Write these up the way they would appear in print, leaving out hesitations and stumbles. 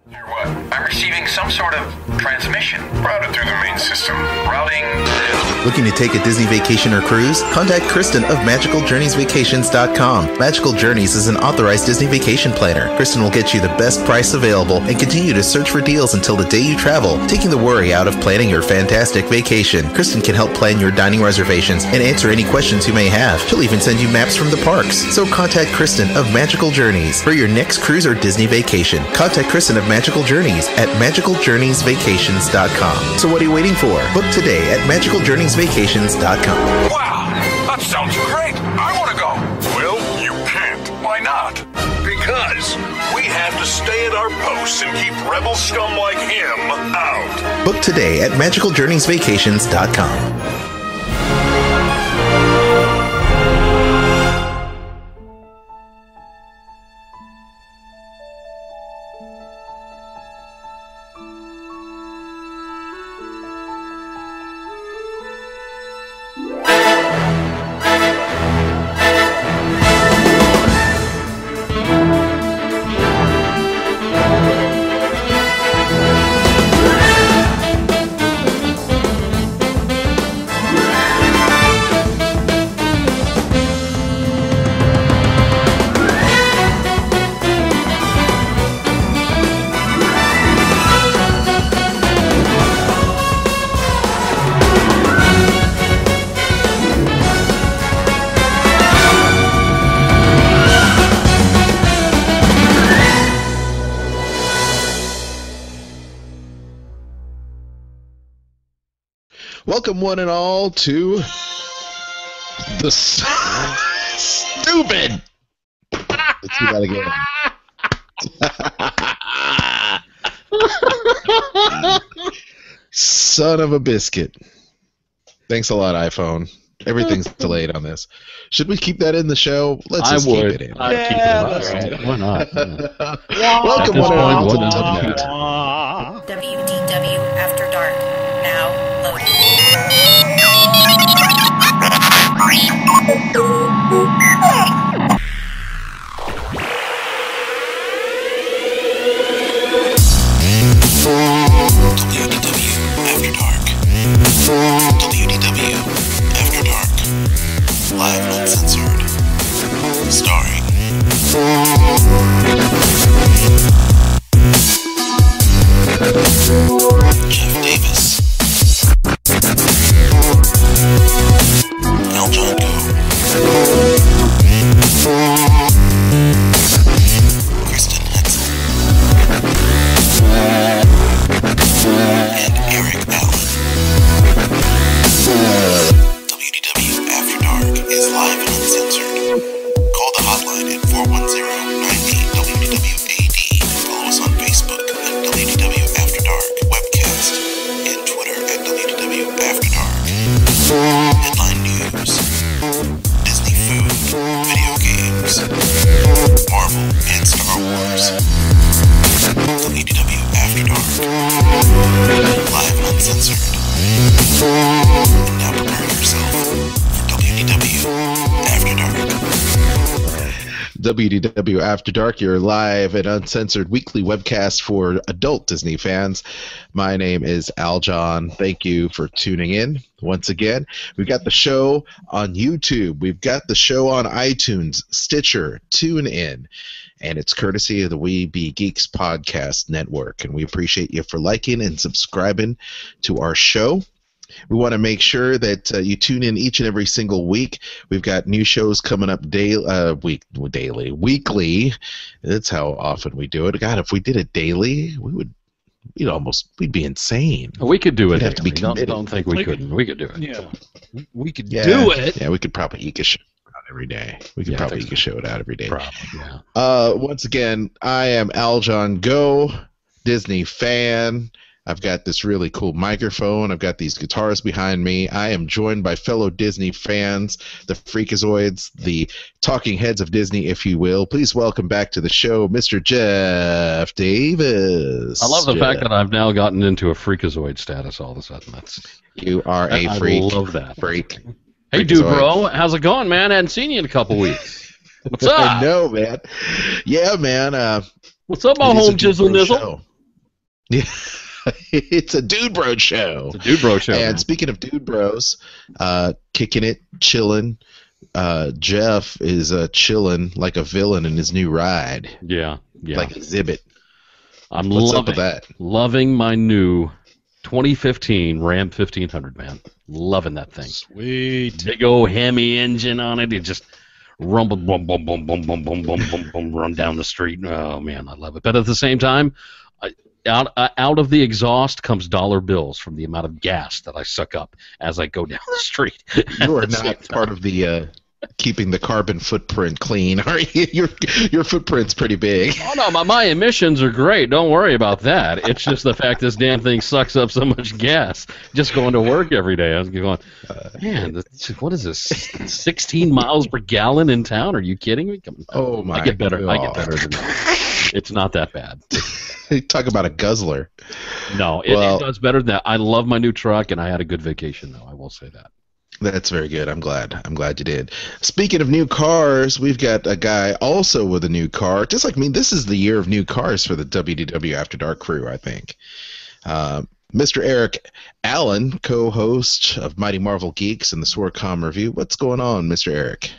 What? I'm receiving some sort of transmission. Routed through the main system. Routing. Looking to take a Disney vacation or cruise? Contact Kristen of MagicalJourneysVacations.com. Magical Journeys is an authorized Disney vacation planner. Kristen will get you the best price available and continue to search for deals until the day you travel, taking the worry out of planning your fantastic vacation. Kristen can help plan your dining reservations and answer any questions you may have. She'll even send you maps from the parks. So contact Kristen of Magical Journeys for your next cruise or Disney vacation. Contact Kristen of Magical Journeys at MagicalJourneysVacations.com. So what are you waiting for? Book today at MagicalJourneysVacations.com. Wow, that sounds great. I want to go. Well, you can't. Why not? Because we have to stay at our posts and keep rebel scum like him out. Book today at MagicalJourneysVacations.com. Welcome, one and all, to the stupid. Let's do that again. Son of a biscuit. Thanks a lot, iPhone. Everything's delayed on this. Should we keep that in the show? Let's just keep it in. I'd keep it in. Why not? Welcome, one and all, to the WDW After Dark. Now loading. WDW After Dark. WDW After Dark. Live and uncensored. Starring Jeff Davis, Al Jonko, Kristen Hetzel, and Eric Allen. WDW After Dark is live and uncensored. Call the hotline at 410-98-WDW-AD. Follow us on Facebook at WDW After Dark Webcast and Twitter at WDW After Dark. Headline news, Disney food, video games, Marvel and Star Wars. WDW After Dark. Live and uncensored. And now prepare yourself for WDW After Dark. WDW After Dark, your live and uncensored weekly webcast for adult Disney fans. My name is Al John. Thank you for tuning in once again. We've got the show on YouTube. We've got the show on iTunes, Stitcher, TuneIn, and it's courtesy of the We Be Geeks podcast network. And we appreciate you for liking and subscribing to our show. We want to make sure that you tune in each and every single week. We've got new shows coming up weekly. That's how often we do it. God, if we did it daily, we'd be insane. We could do it. We'd have to be committed. Don't think we couldn't. We could do it. Yeah, we could do it. Yeah, we could probably eke a show out every day. We could probably eke a show out every day. Probably, yeah. Once again, I am Al John Go, Disney fan. I've got this really cool microphone. I've got these guitars behind me. I am joined by fellow Disney fans, the Freakazoids, the talking heads of Disney, if you will. Please welcome back to the show, Mr. Jeff Davis. I love the fact that I've now gotten into a Freakazoid status all of a sudden. You are a freak. I love that. Freak. Hey, dude, bro. How's it going, man? I hadn't seen you in a couple weeks. What's up? I know, man. Yeah, man. What's up, my home jizzle nizzle? Yeah. It's a Dude Bro show. It's a Dude Bro show. And man. speaking of Dude Bros, kicking it, chilling, Jeff is chilling like a villain in his new ride. Yeah. Like Exhibit. I'm What's up with that? loving my new 2015 Ram 1500, man. Loving that thing. Sweet. Big old Hemi engine on it. It just rumble, boom, boom, boom, boom, boom, boom, boom, boom, boom, run down the street. Oh, man, I love it. But at the same time, out of the exhaust comes dollar bills from the amount of gas that I suck up as I go down the street. You are not part of the keeping the carbon footprint clean, are you? Your footprint's pretty big. Oh, no, my emissions are great. Don't worry about that. It's just the fact this damn thing sucks up so much gas just going to work every day. I was going, man, what is this, 16 miles per gallon in town? Are you kidding me? Oh, my I get better. God. I get better than that. It's not that bad. Talk about a guzzler. No, it does better than that. I love my new truck, and I had a good vacation, though. I will say that. That's very good. I'm glad you did. Speaking of new cars, we've got a guy also with a new car. Just like me, this is the year of new cars for the WDW After Dark crew, I think. Mr. Eric Allen, co-host of Mighty Marvel Geeks and the Swarcom Review. What's going on, Mr. Eric?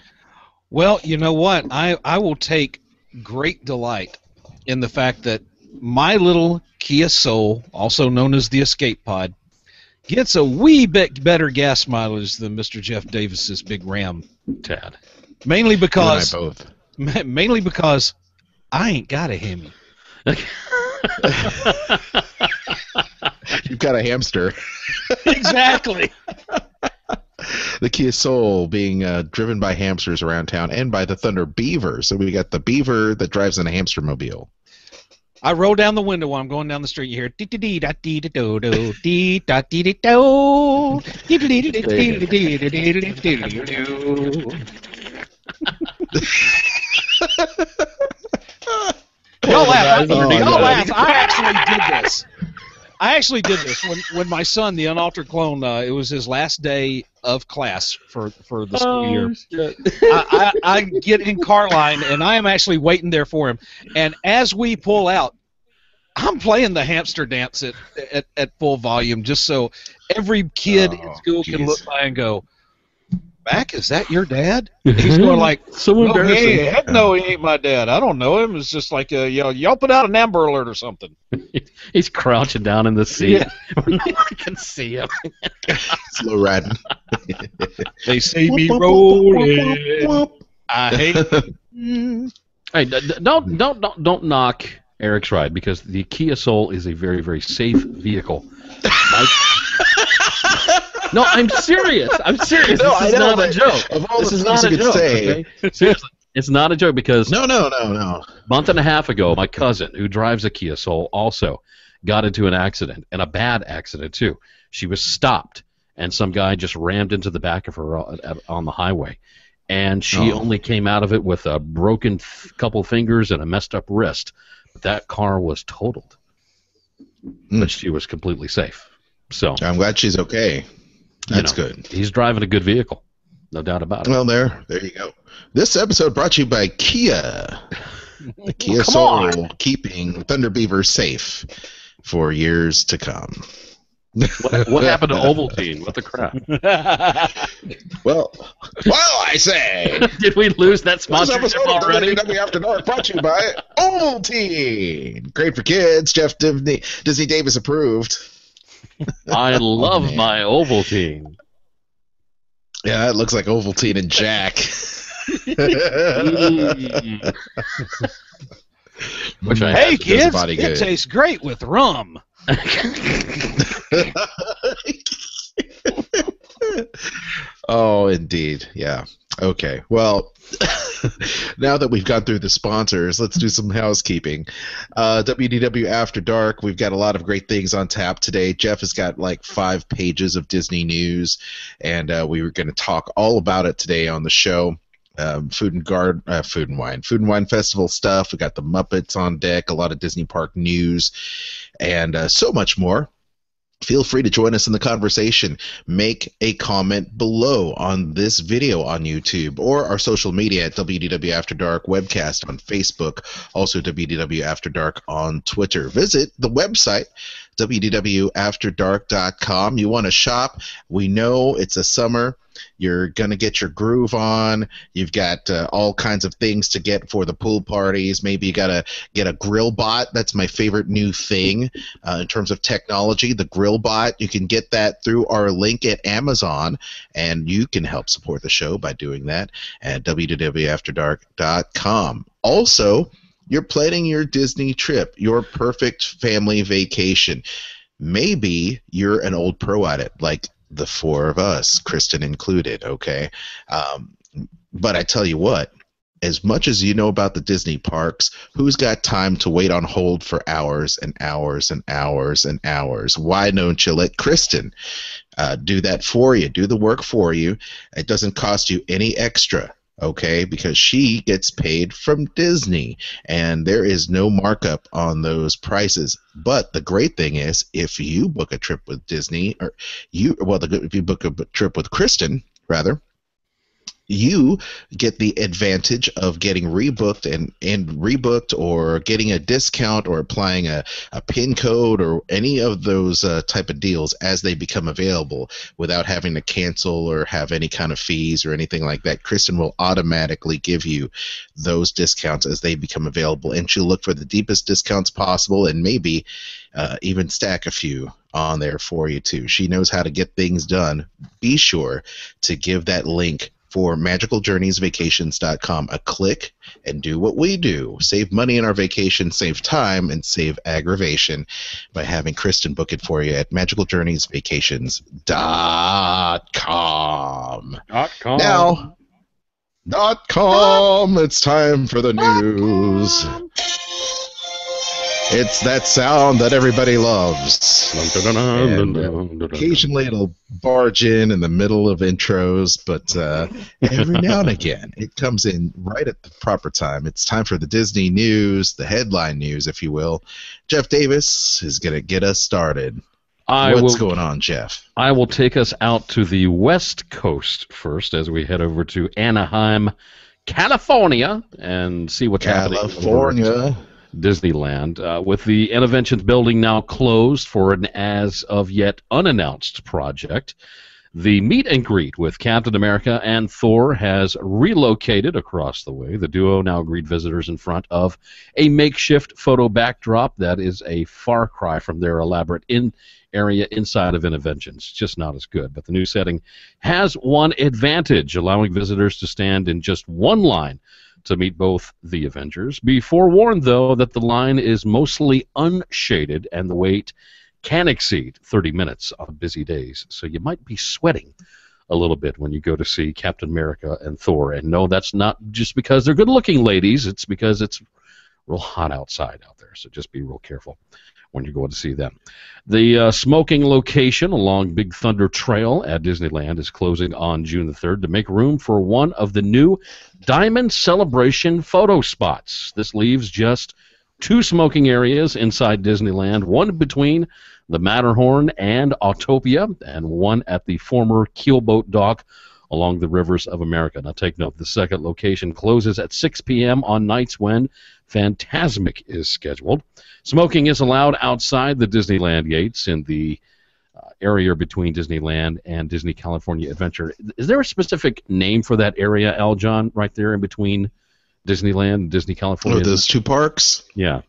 Well, you know what? I will take great delight in the fact that my little Kia Soul, also known as the Escape Pod, gets a wee bit better gas mileage than Mr. Jeff Davis's big Ram. Tad. Mainly because You and I both. mainly because I ain't got a Hemi. You've got a hamster. Exactly. The Kia Soul being driven by hamsters around town and by the Thunder Beaver. So we got the Beaver that drives in a hamster mobile. I roll down the window while I'm going down the street. You hear dee dee dee da dee da do do dee da dee dee do dee dee dee dee dee dee dee dee dee dee do. Y'all laugh. Y'all laugh. I actually did this when my son, the unaltered clone, it was his last day of class for the school year. I get in car line, and I am actually waiting there for him. And as we pull out, I'm playing the hamster dance at full volume, just so every kid in school can look by and go, "Mac, is that your dad?" He's going like, So embarrassing. Heck no, he ain't my dad. I don't know him. It's just like, y'all put out an Amber Alert or something. He's crouching down in the seat where no one can see him. Slow riding. They see me rolling. I hate it. Hey, don't knock Eric's ride, because the Kia Soul is a very, very safe vehicle. No, I'm serious. No, This is not a joke. Of all This the is things not you a could joke. say. Okay? Seriously, it's not a joke, because No. a month and a half ago, my cousin, who drives a Kia Soul, also got into an accident, and a bad accident too. She was stopped, and some guy just rammed into the back of her on the highway, and she only came out of it with a broken couple fingers and a messed up wrist. But that car was totaled, but she was completely safe. So I'm glad she's okay. That's good. He's driving a good vehicle, no doubt about it. Well, there you go. This episode brought to you by Kia. The Kia come Soul, on. keeping Thunder Beaver safe for years to come. What happened to Ovaltine? What the crap? Well, I say. Did we lose that This sponsorship episode of already? WDW After Dark brought to you by Ovaltine. Great for kids. Jeff Disney Davis approved. I love man. my Ovaltine. Yeah, it looks like Ovaltine and Jack. Which I Hey Does the kids, body it good. tastes great with rum. Oh, indeed. Yeah. Okay. Well, now that we've gone through the sponsors, let's do some housekeeping. WDW After Dark, we've got a lot of great things on tap today. Jeff has got like 5 pages of Disney news, and we were going to talk all about it today on the show. Food and Wine Festival stuff. We got the Muppets on deck, a lot of Disney Park news, and so much more. Feel free to join us in the conversation. Make a comment below on this video on YouTube or our social media at WDW After Dark webcast on Facebook, also WDW After Dark on Twitter. Visit the website, WDWAfterDark.com. You want to shop? We know it's a summer. You're going to get your groove on. You've got all kinds of things to get for the pool parties. Maybe you got to get a grill bot. That's my favorite new thing in terms of technology, the grill bot. You can get that through our link at Amazon, and you can help support the show by doing that at WDWAfterDark.com. Also, you're planning your Disney trip, your perfect family vacation. Maybe you're an old pro at it, like the four of us, Kristen included, okay? But I tell you what, as much as you know about the Disney parks, who's got time to wait on hold for hours and hours and hours and hours? Why don't you let Kristen do that for you, do the work for you? It doesn't cost you any extra. Okay, because she gets paid from Disney, and there is no markup on those prices. But the great thing is, if you book a trip with Disney, or if you book a trip with Kristen, rather, you get the advantage of getting rebooked and rebooked, or getting a discount, or applying a PIN code, or any of those type of deals as they become available without having to cancel or have any kind of fees or anything like that. Kristen will automatically give you those discounts as they become available, and she'll look for the deepest discounts possible, and maybe even stack a few on there for you too. She knows how to get things done. Be sure to give that link for magicaljourneysvacations.com a click and do what we do. Save money in our vacation, save time, and save aggravation by having Kristen book it for you at magicaljourneysvacations.com. Now, .com, it's time for the news. It's that sound that everybody loves. And, occasionally it'll barge in the middle of intros, but every now and again it comes in right at the proper time. It's time for the Disney news, the headline news, if you will. Jeff Davis is going to get us started. What's going on, Jeff? I will take us out to the West Coast first as we head over to Anaheim, California, and see what's happening. California. Disneyland, with the Interventions building now closed for an as of yet unannounced project. The meet and greet with Captain America and Thor has relocated across the way. The duo now greet visitors in front of a makeshift photo backdrop that is a far cry from their elaborate area inside of Interventions. Just not as good. But the new setting has one advantage, allowing visitors to stand in just one line to meet both the Avengers. Be forewarned, though, that the line is mostly unshaded and the wait can exceed 30 minutes on busy days. So you might be sweating a little bit when you go to see Captain America and Thor. And no, that's not just because they're good-looking ladies. It's because it's real hot outside out there. So just be real careful when you're going to see them. The smoking location along Big Thunder Trail at Disneyland is closing on June the 3rd to make room for one of the new Diamond Celebration photo spots. This leaves just 2 smoking areas inside Disneyland, one between the Matterhorn and Autopia, and one at the former keelboat dock along the rivers of America. Now take note, the second location closes at 6 p.m. on nights when Fantasmic is scheduled. Smoking is allowed outside the Disneyland gates in the area between Disneyland and Disney California Adventure. Is there a specific name for that area, Al John, right there in between Disneyland and Disney California? Oh, those 2 parks? Yeah.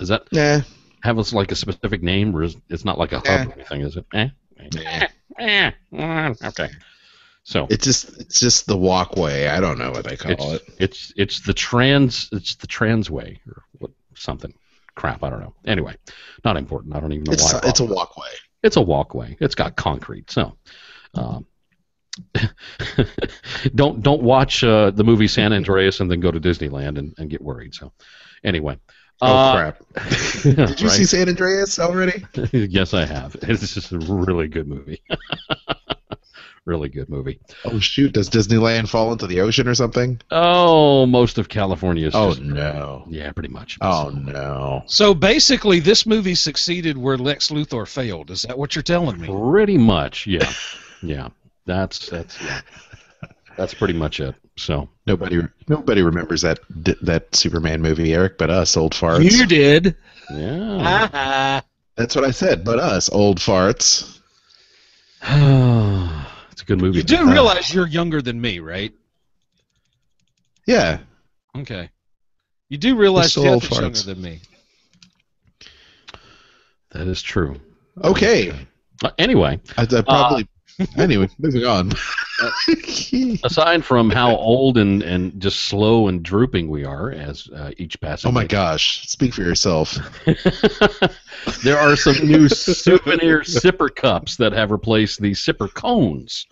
Is that have us like a specific name, or it's not like a hub or anything, is it? Okay. So it's just the walkway. I don't know what they call it. It's the transway or what, something. Crap, I don't know. Anyway, not important. I don't even know why. It's a walkway. It's a walkway. It's got concrete. So, don't watch the movie San Andreas and then go to Disneyland and get worried. So, anyway. Crap! Did you see San Andreas already? Yes, I have. It's just a really good movie. Really good movie. Oh shoot! Does Disneyland fall into the ocean or something? Oh, most of California is Oh just, no! yeah, pretty much. Oh no! So basically, this movie succeeded where Lex Luthor failed. Is that what you're telling me? Pretty much, yeah. Yeah. That's pretty much it. So Nobody remembers that Superman movie, Eric, but us old farts. You did. yeah. That's what I said. But us old farts. It's a good movie. You do realize you're younger than me, right? Yeah. Okay. You do realize Just Jeff old is farts. younger than me. That is true. Okay. Anyway, I probably. Anyway, moving on. aside from how old and just slow and drooping we are as each passing Oh my day, gosh! Speak for yourself. there are some new souvenir sipper cups that have replaced the sipper cones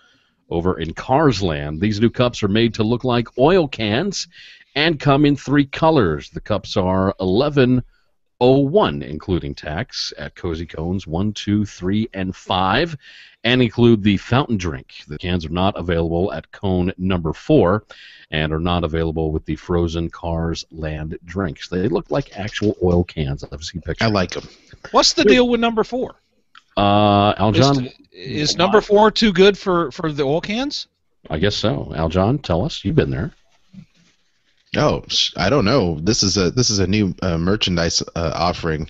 over in Cars Land. These new cups are made to look like oil cans and come in 3 colors. The cups are $11.01, including tax, at Cozy Cones 1, 2, 3, and 5, and include the fountain drink. The cans are not available at cone number 4 and are not available with the frozen Cars Land drinks. They look like actual oil cans. I've seen pictures. I like them. What's the deal with number 4? Aljon, Is number 4 too good for the oil cans? I guess so. Aljon, tell us. You've been there. Oh, I don't know. This is a new merchandise offering,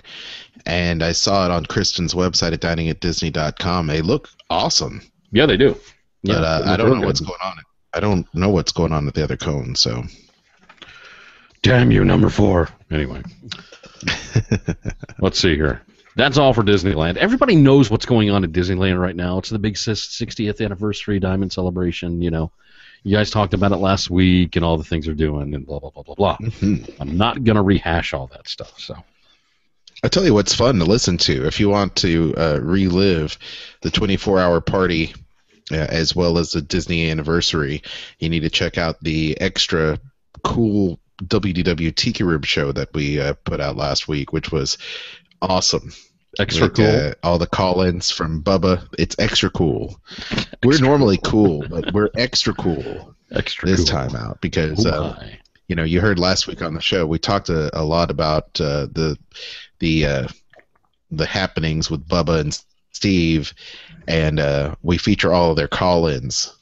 and I saw it on Kristen's website at diningatdisney.com. They look awesome, Yeah, they do. but Yeah, I don't know what's going on. I don't know what's going on with the other cones. So, damn you, number 4. Anyway, let's see here. That's all for Disneyland. Everybody knows what's going on at Disneyland right now. It's the big 60th anniversary diamond celebration. You know, you guys talked about it last week and all the things they're doing and blah blah blah blah blah. I'm not gonna rehash all that stuff. So I'll tell you what's fun to listen to if you want to relive the 24-hour party as well as the Disney anniversary. You need to check out the extra cool WDW Tiki Room show that we put out last week, which was awesome. extra cool. All the call-ins from Bubba. It's extra cool. We're normally cool, but we're extra cool Extra this cool. time out because Oh my. you heard last week on the show we talked a lot about the happenings with Bubba and Steve, and we feature all of their call-ins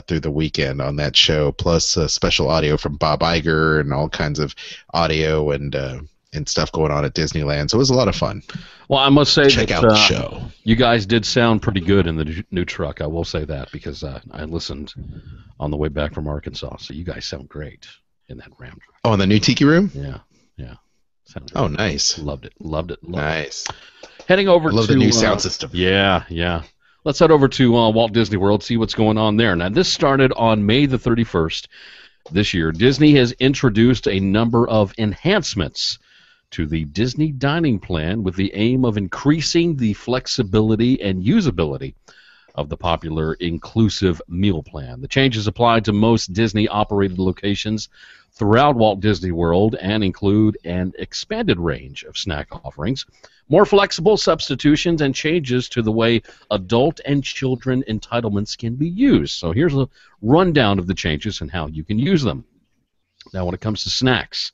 through the weekend on that show, plus special audio from Bob Iger and all kinds of audio and stuff going on at Disneyland. So it was a lot of fun. Well, I must say Check that, out the show. You guys did sound pretty good in the new truck. I will say that because I listened on the way back from Arkansas. So you guys sound great in that Ram truck. Oh, in the new Tiki Room? Yeah. Sounded Oh, great. nice. Loved it. Nice. Heading over I love to the new sound system. Yeah. Let's head over to Walt Disney World, see what's going on there. Now, this started on May the 31st this year. Disney has introduced a number of enhancements to the Disney dining plan with the aim of increasing the flexibility and usability of the popular inclusive meal plan. The changes apply to most Disney-operated locations throughout Walt Disney World and include an expanded range of snack offerings, more flexible substitutions, and changes to the way adult and children entitlements can be used. So here's a rundown of the changes and how you can use them. Now, when it comes to snacks,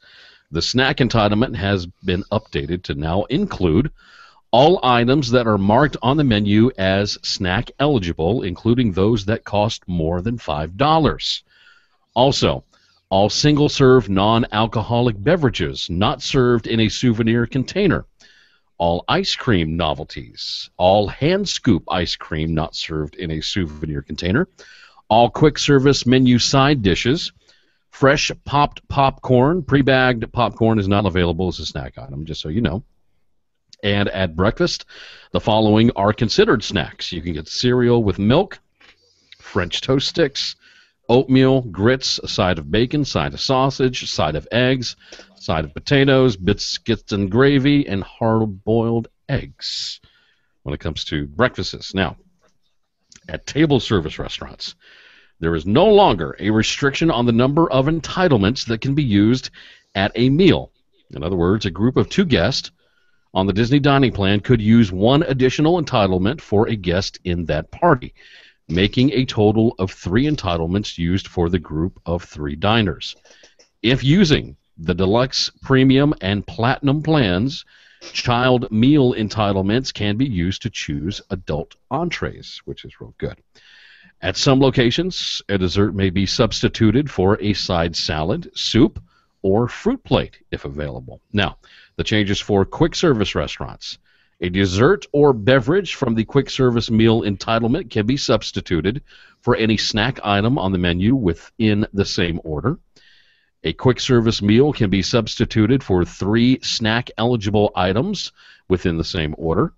the snack entitlement has been updated to now include all items that are marked on the menu as snack eligible, including those that cost more than $5. Also, all single-serve non-alcoholic beverages not served in a souvenir container, all ice cream novelties, all hand-scoop ice cream not served in a souvenir container, all quick-service menu side dishes, fresh popped popcorn. Pre-bagged popcorn is not available as a snack item, just so you know. And at breakfast, the following are considered snacks. You can get cereal with milk, French toast sticks, oatmeal, grits, a side of bacon, side of sausage, side of eggs, side of potatoes, biscuits and gravy, and hard-boiled eggs when it comes to breakfasts. Now, at table service restaurants, there is no longer a restriction on the number of entitlements that can be used at a meal. In other words, a group of 2 guests on the Disney dining plan could use 1 additional entitlement for a guest in that party. making a total of 3 entitlements used for the group of 3 diners. If using the deluxe, premium, and platinum plans, child meal entitlements can be used to choose adult entrees, which is real good. At some locations, a dessert may be substituted for a side salad, soup, or fruit plate if available. Now, the changes for quick service restaurants. A dessert or beverage from the quick service meal entitlement can be substituted for any snack item on the menu within the same order. A quick service meal can be substituted for 3 snack-eligible items within the same order.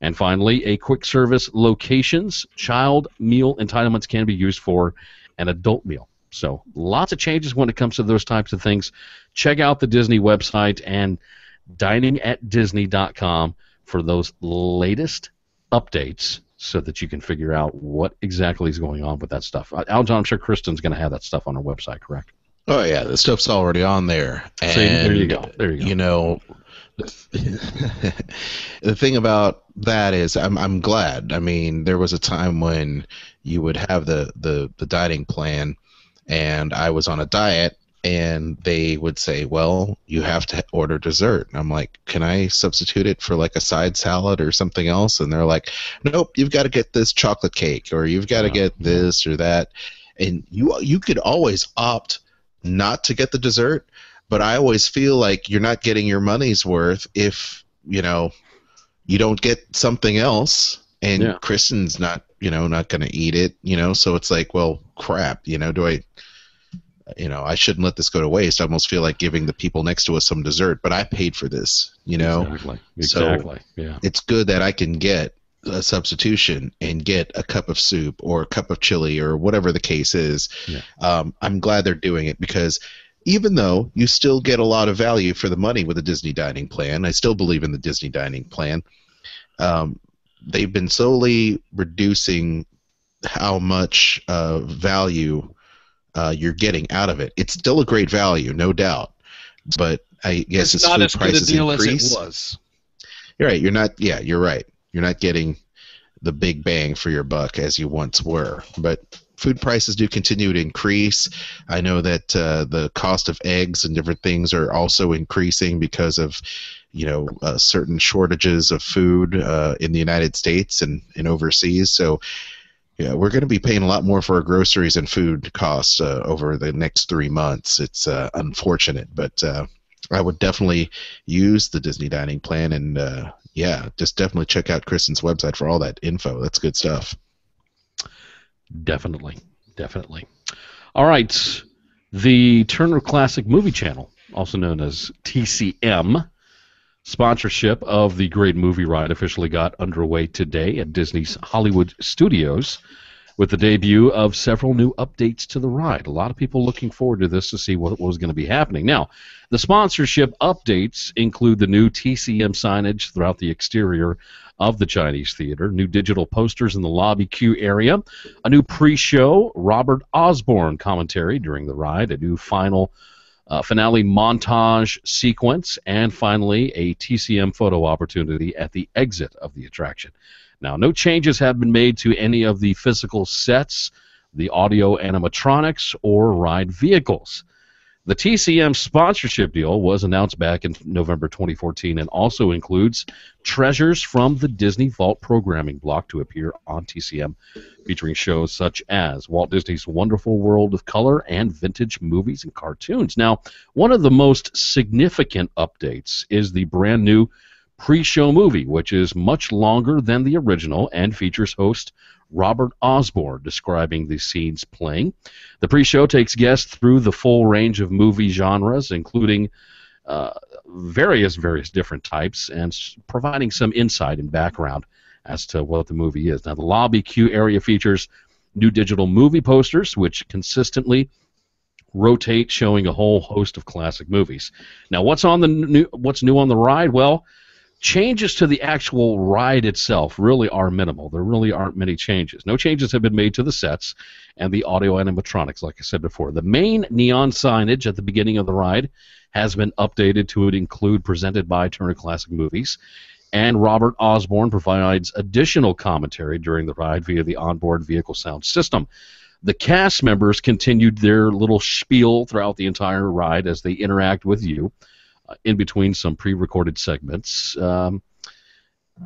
And finally, a quick service location's child meal entitlements can be used for an adult meal. So lots of changes when it comes to those types of things. Check out the Disney website and diningatdisney.com for those latest updates so that you can figure out what exactly is going on with that stuff. Aljon, I'm sure Kristen's going to have that stuff on her website, correct? Oh yeah, the stuff's already on there. And see, there you go. There you go. You know, the thing about that is, I'm glad. I mean, there was a time when you would have the dining plan, and I was on a diet, and they would say, well, you have to order dessert. And I'm like, can I substitute it for like a side salad or something else? And they're like, nope, you've got to get this chocolate cake, or you've got to get this or that. And you could always opt not to get the dessert, but I always feel like you're not getting your money's worth if, you know, you don't get something else, and Kristen's not, you know, not going to eat it, you know, so it's like, well, crap, you know, I shouldn't let this go to waste. I almost feel like giving the people next to us some dessert, but I paid for this, you know. Exactly. Yeah. It's good that I can get a substitution and get a cup of soup or a cup of chili or whatever the case is. Yeah. I'm glad they're doing it, because even though you still get a lot of value for the money with the Disney dining plan, I still believe in the Disney dining plan. They've been slowly reducing how much value you're getting out of it. It's still a great value, no doubt, but I guess it's not food as good a prices deal increase, as it was. You're right. You're right. You're not getting the big bang for your buck as you once were. But food prices do continue to increase. I know that the cost of eggs and different things are also increasing because of, you know, certain shortages of food in the United States and overseas. So, yeah, we're going to be paying a lot more for our groceries and food costs over the next 3 months. It's unfortunate, but I would definitely use the Disney dining plan, and just definitely check out Kristen's website for all that info. That's good stuff. Definitely. All right, the Turner Classic Movie Channel, also known as TCM, sponsorship of the Great Movie Ride officially got underway today at Disney's Hollywood Studios with the debut of several new updates to the ride. A lot of people looking forward to this to see what was going to be happening. Now, the sponsorship updates include the new TCM signage throughout the exterior of the Chinese Theater, new digital posters in the lobby queue area, a new pre-show Robert Osborne commentary during the ride, a new finale montage sequence, and finally a TCM photo opportunity at the exit of the attraction. Now, no changes have been made to any of the physical sets, the audio animatronics, or ride vehicles. The TCM sponsorship deal was announced back in November 2014 and also includes treasures from the Disney Vault programming block to appear on TCM, featuring shows such as Walt Disney's Wonderful World of Color and vintage movies and cartoons. Now, one of the most significant updates is the brand new pre-show movie, which is much longer than the original and features host Robert Osborne describing the scenes playing. The pre-show takes guests through the full range of movie genres, including various different types, and providing some insight and background as to what the movie is. Now, the lobby queue area features new digital movie posters, which consistently rotate, showing a whole host of classic movies. Now, what's new on the ride? Well, changes to the actual ride itself really are minimal. There really aren't many changes. No changes have been made to the sets and the audio animatronics, like I said before. The main neon signage at the beginning of the ride has been updated to include presented by Turner Classic Movies, And Robert Osborne provides additional commentary during the ride via the onboard vehicle sound system. The cast members continued their little spiel throughout the entire ride as they interact with you in between some pre-recorded segments.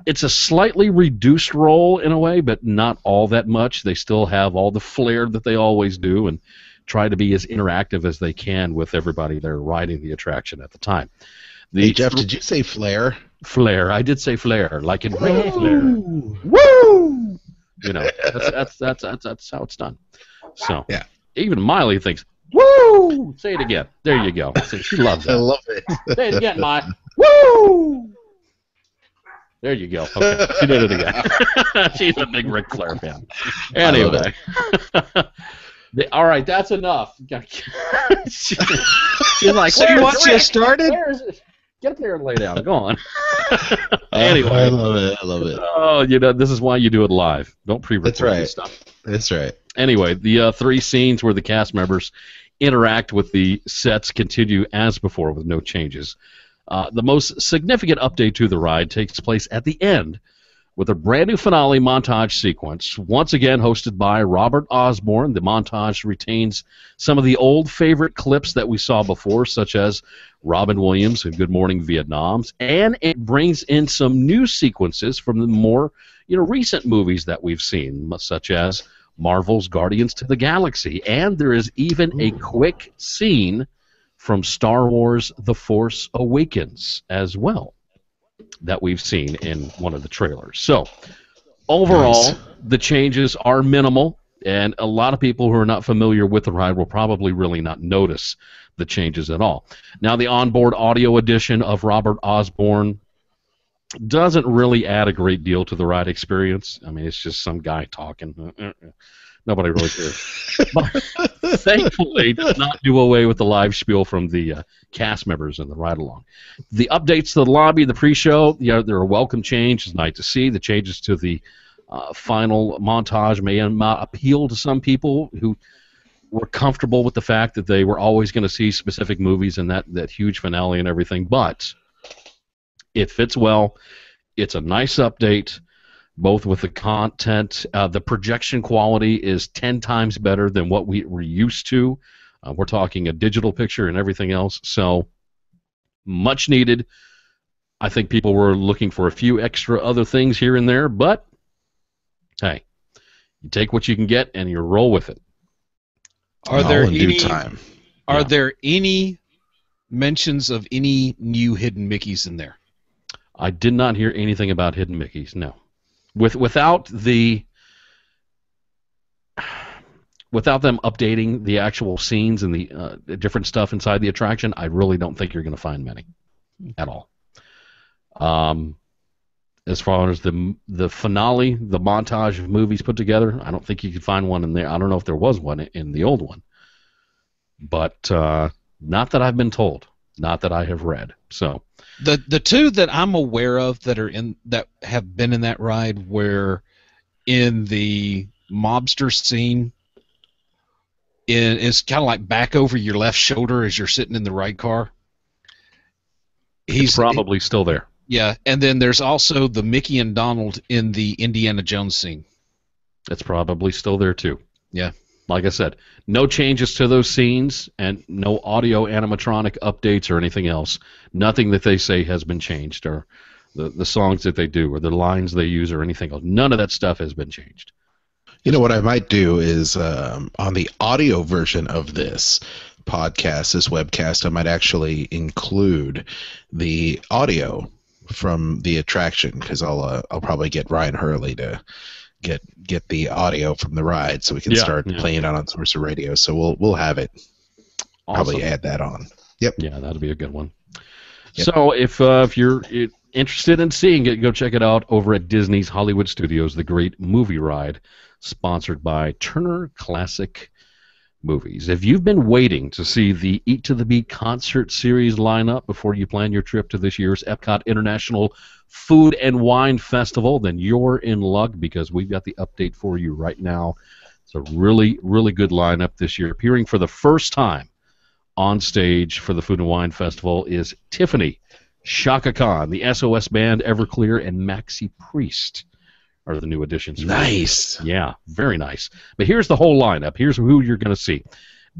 It's a slightly reduced role in a way, but not all that much. They still have all the flair that they always do and try to be as interactive as they can with everybody they're riding the attraction at the time. Hey, Jeff, did you say flair? Flair. I did say flair, like in Ric Flair. Woo! You know, that's how it's done. So yeah, even Miley thinks, woo! Say it again. There you go. See, she loves it. I love it. Say it again, Miley. Woo! There you go. Okay, she did it again. She's a big Ric Flair fan. Anyway. All right, that's enough. She's like, so you want you started? Get up there and lay down. Go on. Anyway, I love it. I love it. Oh, this is why you do it live. Don't pre-record That's right. this stuff. That's right. Anyway, the 3 scenes where the cast members interact with the sets continue as before with no changes. The most significant update to the ride takes place at the end with a brand new finale montage sequence, once again hosted by Robert Osborne. The montage retains some of the old favorite clips that we saw before, such as Robin Williams and Good Morning Vietnam, and it brings in some new sequences from the more recent movies that we've seen, such as Marvel's Guardians to the Galaxy, and there is even a quick scene from Star Wars The Force Awakens as well that we've seen in one of the trailers. So, overall, the changes are minimal, and a lot of people who are not familiar with the ride will probably really not notice the changes at all. Now, the onboard audio edition of Robert Osborne doesn't really add a great deal to the ride experience. I mean, it's just some guy talking. Nobody really cares. But thankfully, does not do away with the live spiel from the cast members in the ride-along. The updates to the lobby, the pre-show, they're a welcome change. It's nice to see. The changes to the final montage may not appeal to some people who were comfortable with the fact that they were always going to see specific movies and that huge finale and everything. But it fits well. It's a nice update. Both with the content, the projection quality is 10 times better than what we were used to. We're talking a digital picture and everything else, so much needed. I think people were looking for a few extra other things here and there, but hey, you take what you can get and you roll with it. Are there in due time? Are there any mentions of any new hidden Mickeys in there? I did not hear anything about hidden Mickeys, no. Without them updating the actual scenes and the different stuff inside the attraction, I really don't think you're going to find many at all. As far as the finale, the montage of movies put together, I don't think you could find one in there. I don't know if there was one in the old one, but not that I've been told, not that I have read. So. The two that I'm aware of that have been in that ride were in the mobster scene. It's kind of like back over your left shoulder as you're sitting in the ride car. He's probably still there. Yeah, and then there's also the Mickey and Donald in the Indiana Jones scene. It's probably still there too. Yeah. Like I said, no changes to those scenes and no audio animatronic updates or anything else. Nothing that they say has been changed, or the songs that they do or the lines they use or anything else. None of that stuff has been changed. You know what I might do is on the audio version of this podcast, this webcast, I might actually include the audio from the attraction, because I'll probably get Ryan Hurley to get the audio from the ride so we can start playing it on Sorcerer Radio. So we'll have it. Awesome. Probably add that on. Yep. Yeah, that'll be a good one. Yep. So if you're interested in seeing it, go check it out over at Disney's Hollywood Studios, the Great Movie Ride, sponsored by Turner Classic Movies. If you've been waiting to see the Eat to the Beat concert series lineup before you plan your trip to this year's Epcot International Food and Wine Festival, then you're in luck, because we've got the update for you right now. It's a really, really good lineup this year. Appearing for the first time on stage for the Food and Wine Festival is Tiffany Shaka Khan, the SOS Band, Everclear, and Maxi Priest are the new additions. Nice. Yeah, very nice. But here's the whole lineup. Here's who you're going to see.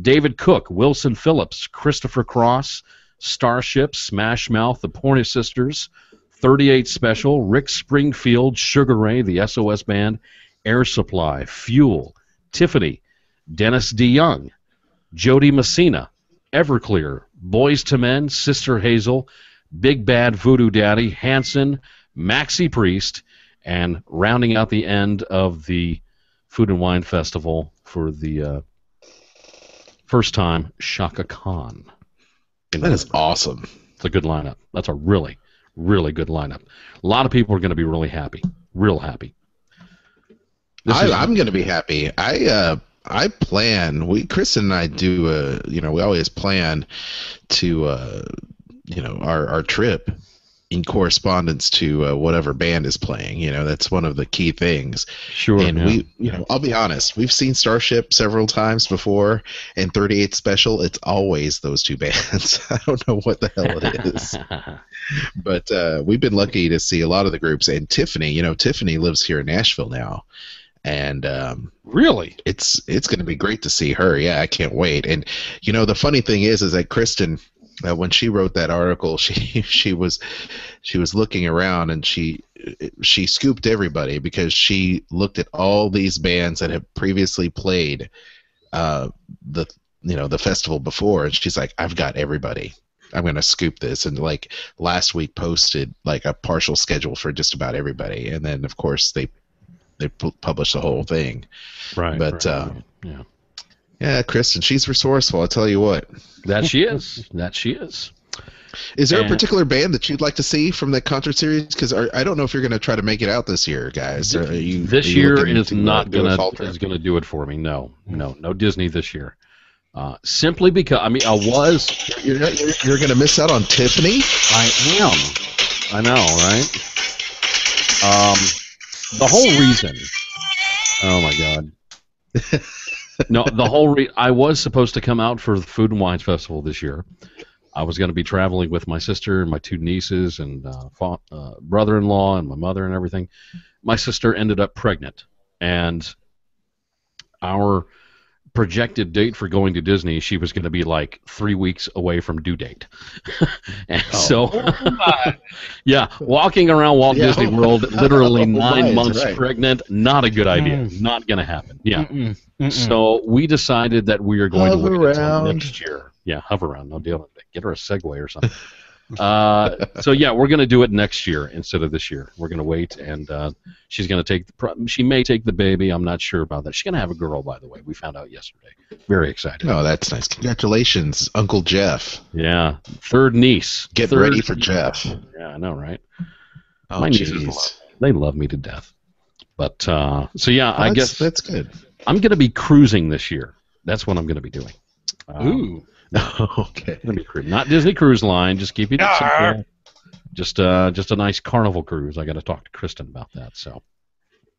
David Cook, Wilson Phillips, Christopher Cross, Starship, Smash Mouth, the Pointer Sisters, 38 Special, Rick Springfield, Sugar Ray, the SOS Band, Air Supply, Fuel, Tiffany, Dennis DeYoung, Jody Messina, Everclear, Boys to Men, Sister Hazel, Big Bad Voodoo Daddy, Hanson, Maxi Priest, and rounding out the end of the Food and Wine Festival for the first time, Shaka Khan. That is awesome. It's a good lineup. That's a really, really good lineup. A lot of people are going to be really happy, real happy. I'm going to be happy. I plan. Kristen and I do. We always plan to. Our trip in correspondence to whatever band is playing. That's one of the key things. Sure. And I'll be honest, we've seen Starship several times before, and 38 Special, it's always those two bands. I don't know what the hell it is. But we've been lucky to see a lot of the groups. And Tiffany, Tiffany lives here in Nashville now. And really, it's going to be great to see her. Yeah, I can't wait. And the funny thing is that Kristen, when she wrote that article, she was looking around, and she scooped everybody, because she looked at all these bands that have previously played the festival before, and she's like, I've got everybody. I'm going to scoop this. And like last week posted like a partial schedule for just about everybody, and then of course they published the whole thing. Right. But yeah. Yeah, Kristen, she's resourceful. I'll tell you what. That she is. That she is. Is there a particular band that you'd like to see from the concert series? Because I don't know if you're going to try to make it out this year, guys. This year is not going to do it for me. No Disney this year. Simply because You're going to miss out on Tiffany. I am. I know, right? The whole reason. Oh my God. No, I was supposed to come out for the Food and Wines Festival this year. I was going to be traveling with my sister and my two nieces and brother-in-law and my mother and everything. My sister ended up pregnant, and our projected date for going to Disney, she was going to be like 3 weeks away from due date. And yeah, walking around Walt Disney World, literally 9 months pregnant, not a good idea. Not going to happen. Yeah. So we decided that we are going to wait until next year. Yeah, hover around. No deal. Get her a Segway or something. So yeah, we're going to do it next year instead of this year. We're going to wait, and she's going to she may take the baby. I'm not sure about that. She's going to have a girl, by the way. We found out yesterday. Very excited. Oh, that's nice. Congratulations, Uncle Jeff. Yeah, third niece. Get ready for Jeff. Yeah, I know, right? Oh, my nieces, they love me to death. But so yeah, I guess that's good. I'm going to be cruising this year. That's what I'm going to be doing. Ooh. Okay. Not Disney Cruise Line. Just keep it simple. Just a nice Carnival cruise. I got to talk to Kristen about that. So.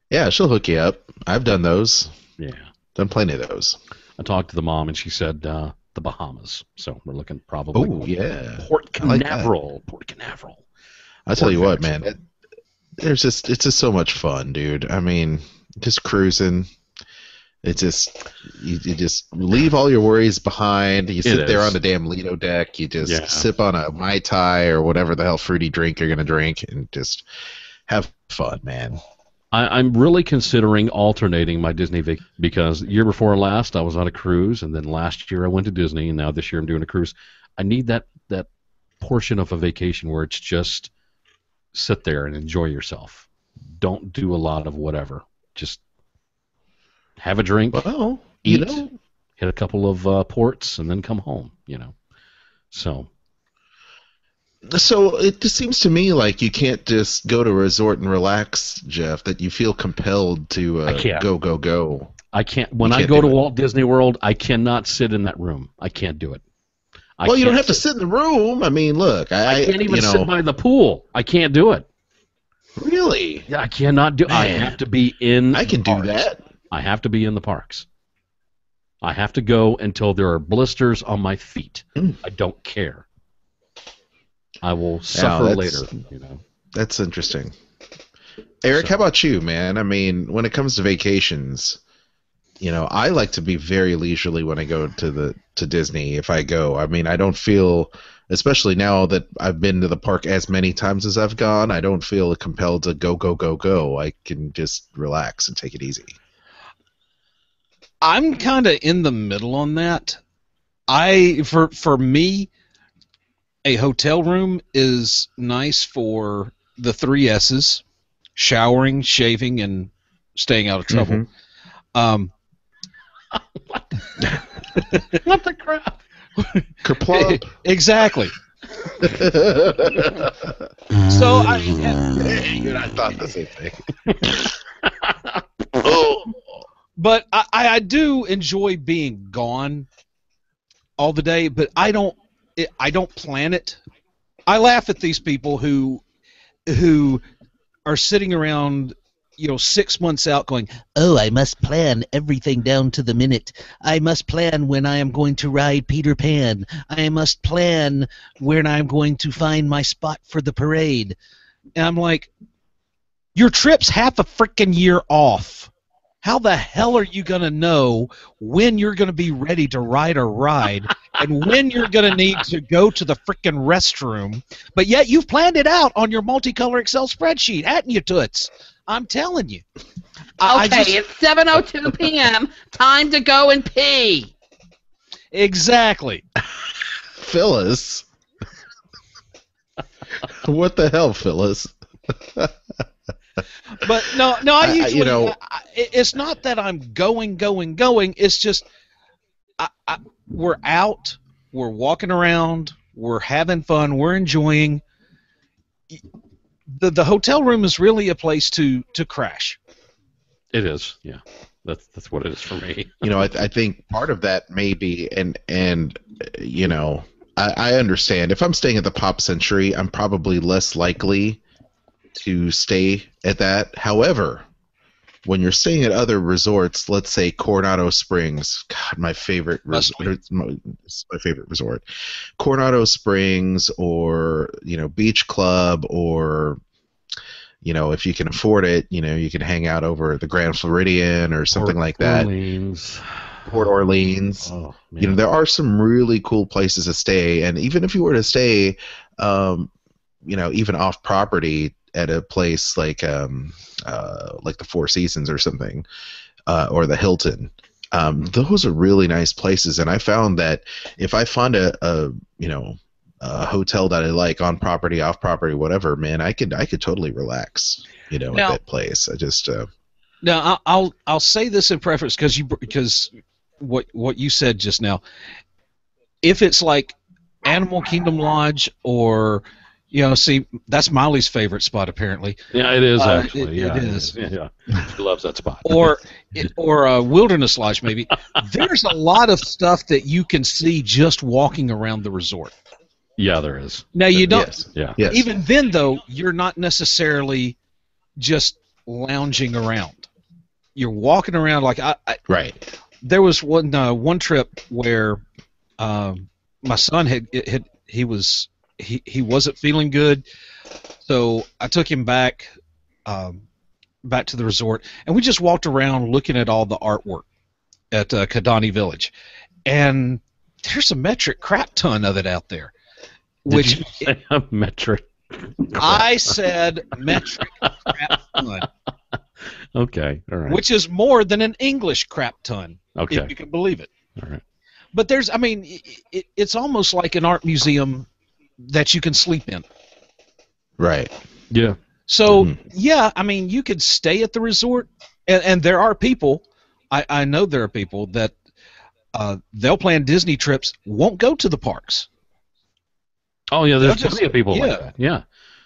Yeah, she'll hook you up. I've done those. Yeah. Done plenty of those. I talked to the mom, and she said the Bahamas. So we're looking probably. Oh yeah. Port Canaveral. Port Canaveral. I'll tell you what, man. It's just so much fun, dude. I mean, just cruising. It's just you just leave all your worries behind. You sit there on the damn Lido deck. You just sip on a Mai Tai or whatever the hell fruity drink you're gonna drink, and just have fun, man. I'm really considering alternating my Disney vacation, because the year before last I was on a cruise, and then last year I went to Disney, and now this year I'm doing a cruise. I need that portion of a vacation where it's just sit there and enjoy yourself. Don't do a lot of whatever. Just have a drink, eat, hit a couple of ports, and then come home, So it just seems to me like you can't just go to a resort and relax, Jeff, that you feel compelled to go. I can't. When I go to Walt Disney World, I cannot sit in that room. I can't do it. You don't have to sit in the room. I mean, look. I can't even sit by the pool. I can't do it. Really? Yeah, I cannot do it. I have to be in I can do that. I have to be in the parks. I have to go until there are blisters on my feet. I don't care. I will suffer that's- later. You know. That's interesting. Eric, how about you, man? I mean, when it comes to vacations, I like to be very leisurely when I go to Disney. If I go, I mean, I don't feel, especially now that I've been to the park as many times as I've gone, I don't feel compelled to go. I can just relax and take it easy. I'm kind of in the middle on that. For me, a hotel room is nice for the 3 S's: showering, shaving, and staying out of trouble. What the crap? Kerplop. Exactly. So I thought the same thing. but I do enjoy being gone all the day, but I don't plan it. I laugh at these people who are sitting around 6 months out going, oh, I must plan everything down to the minute. I must plan when I am going to ride Peter Pan. I must plan when I'm going to find my spot for the parade. And I'm like, your trip's half a freaking year off. How the hell are you going to know when you're going to be ready to ride a ride and when you're going to need to go to the freaking restroom, but yet you've planned it out on your multicolor Excel spreadsheet, hadn't you, Toots? I'm telling you. It's 7:02 p.m. Time to go and pee. Exactly. Phyllis. What the hell, Phyllis? But no, I usually, it's not that I'm going. It's just we're out, we're walking around, we're having fun, we're enjoying. The hotel room is really a place to crash. It is, yeah. That's what it is for me. I think part of that may be, and I understand. If I'm staying at the Pop Century, I'm probably less likely to stay at that. However, when you're staying at other resorts, let's say Coronado Springs, God, my favorite resort, Coronado Springs, or Beach Club, or if you can afford it, you can hang out over the Grand Floridian or something like that. Port Orleans. Oh, man. There are some really cool places to stay, and even if you were to stay, even off property at a place like the Four Seasons or something, or the Hilton, those are really nice places. And I found that if I find a hotel that I like, on property, off property, whatever, man, I could totally relax, at that place. I just now I'll say this in preference because what you said just now. If it's like Animal Kingdom Lodge or see, that's Molly's favorite spot apparently. Yeah, it is actually. It is. Yeah, she loves that spot. Or Wilderness Lodge maybe. There's a lot of stuff that you can see just walking around the resort. Yeah, there is. Now you don't. Yes. Yeah. Yes. Even then, though, you're not necessarily just lounging around. You're walking around like right. There was one trip where my son he wasn't feeling good, so I took him back to the resort, and we just walked around looking at all the artwork at Kidani Village, and there's a metric crap ton of it out there. Did you say a metric? I said metric crap ton. Okay, all right. Which is more than an English crap ton, Okay. if you can believe it. All right. But it's almost like an art museum that you can sleep in. Right. Yeah. So, yeah, you could stay at the resort, and there are people, I know there are people that they'll plan Disney trips, won't go to the parks. Oh, yeah, there's They'll plenty of people like that. Yeah.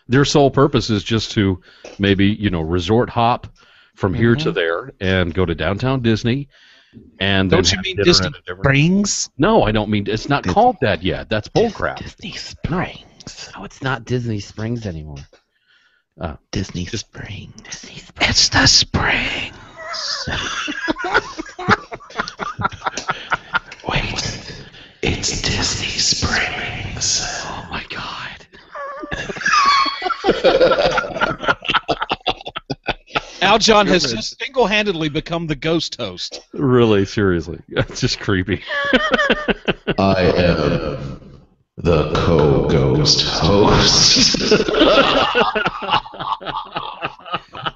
Their sole purpose is just to maybe, resort hop from here to there and go to downtown Disney. And Don't then you mean Disney Springs? No, I don't mean. It's not called that yet. That's bullcrap. Disney Springs. No, it's not Disney Springs anymore. Disney Springs. Disney Springs. It's the spring. Wait, it's Disney Springs. Oh my God. Aljon has just single-handedly become the ghost host. Really, seriously. That's just creepy. I am the co-ghost host.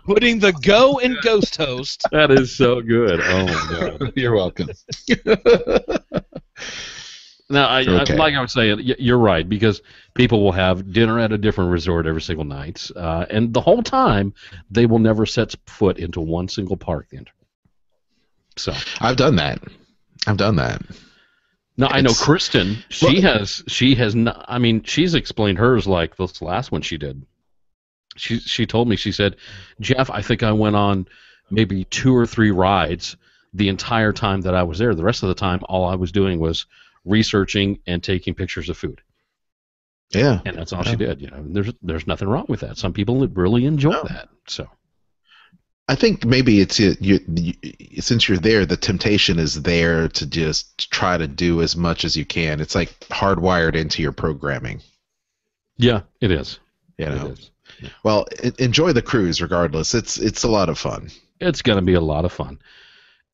Putting the go in ghost host. That is so good. Oh, my God. You're welcome. Now, Okay. like I was saying, you're right, because people will have dinner at a different resort every single night, and the whole time they will never set foot into one single park. So I've done that. now I know Kristen. She has not. I mean, she's explained hers like this last one she did. She told me, she said, Jeff, I think I went on maybe 2 or 3 rides the entire time that I was there. The rest of the time, all I was doing was researching and taking pictures of food. Yeah. And that's all she did. You know, there's nothing wrong with that. Some people really enjoy that. So I think maybe it's since you're there, the temptation is there to just try to do as much as you can. It's like hardwired into your programming. yeah, it is. You know. It is. Well, enjoy the cruise regardless. It's a lot of fun. It's going to be a lot of fun,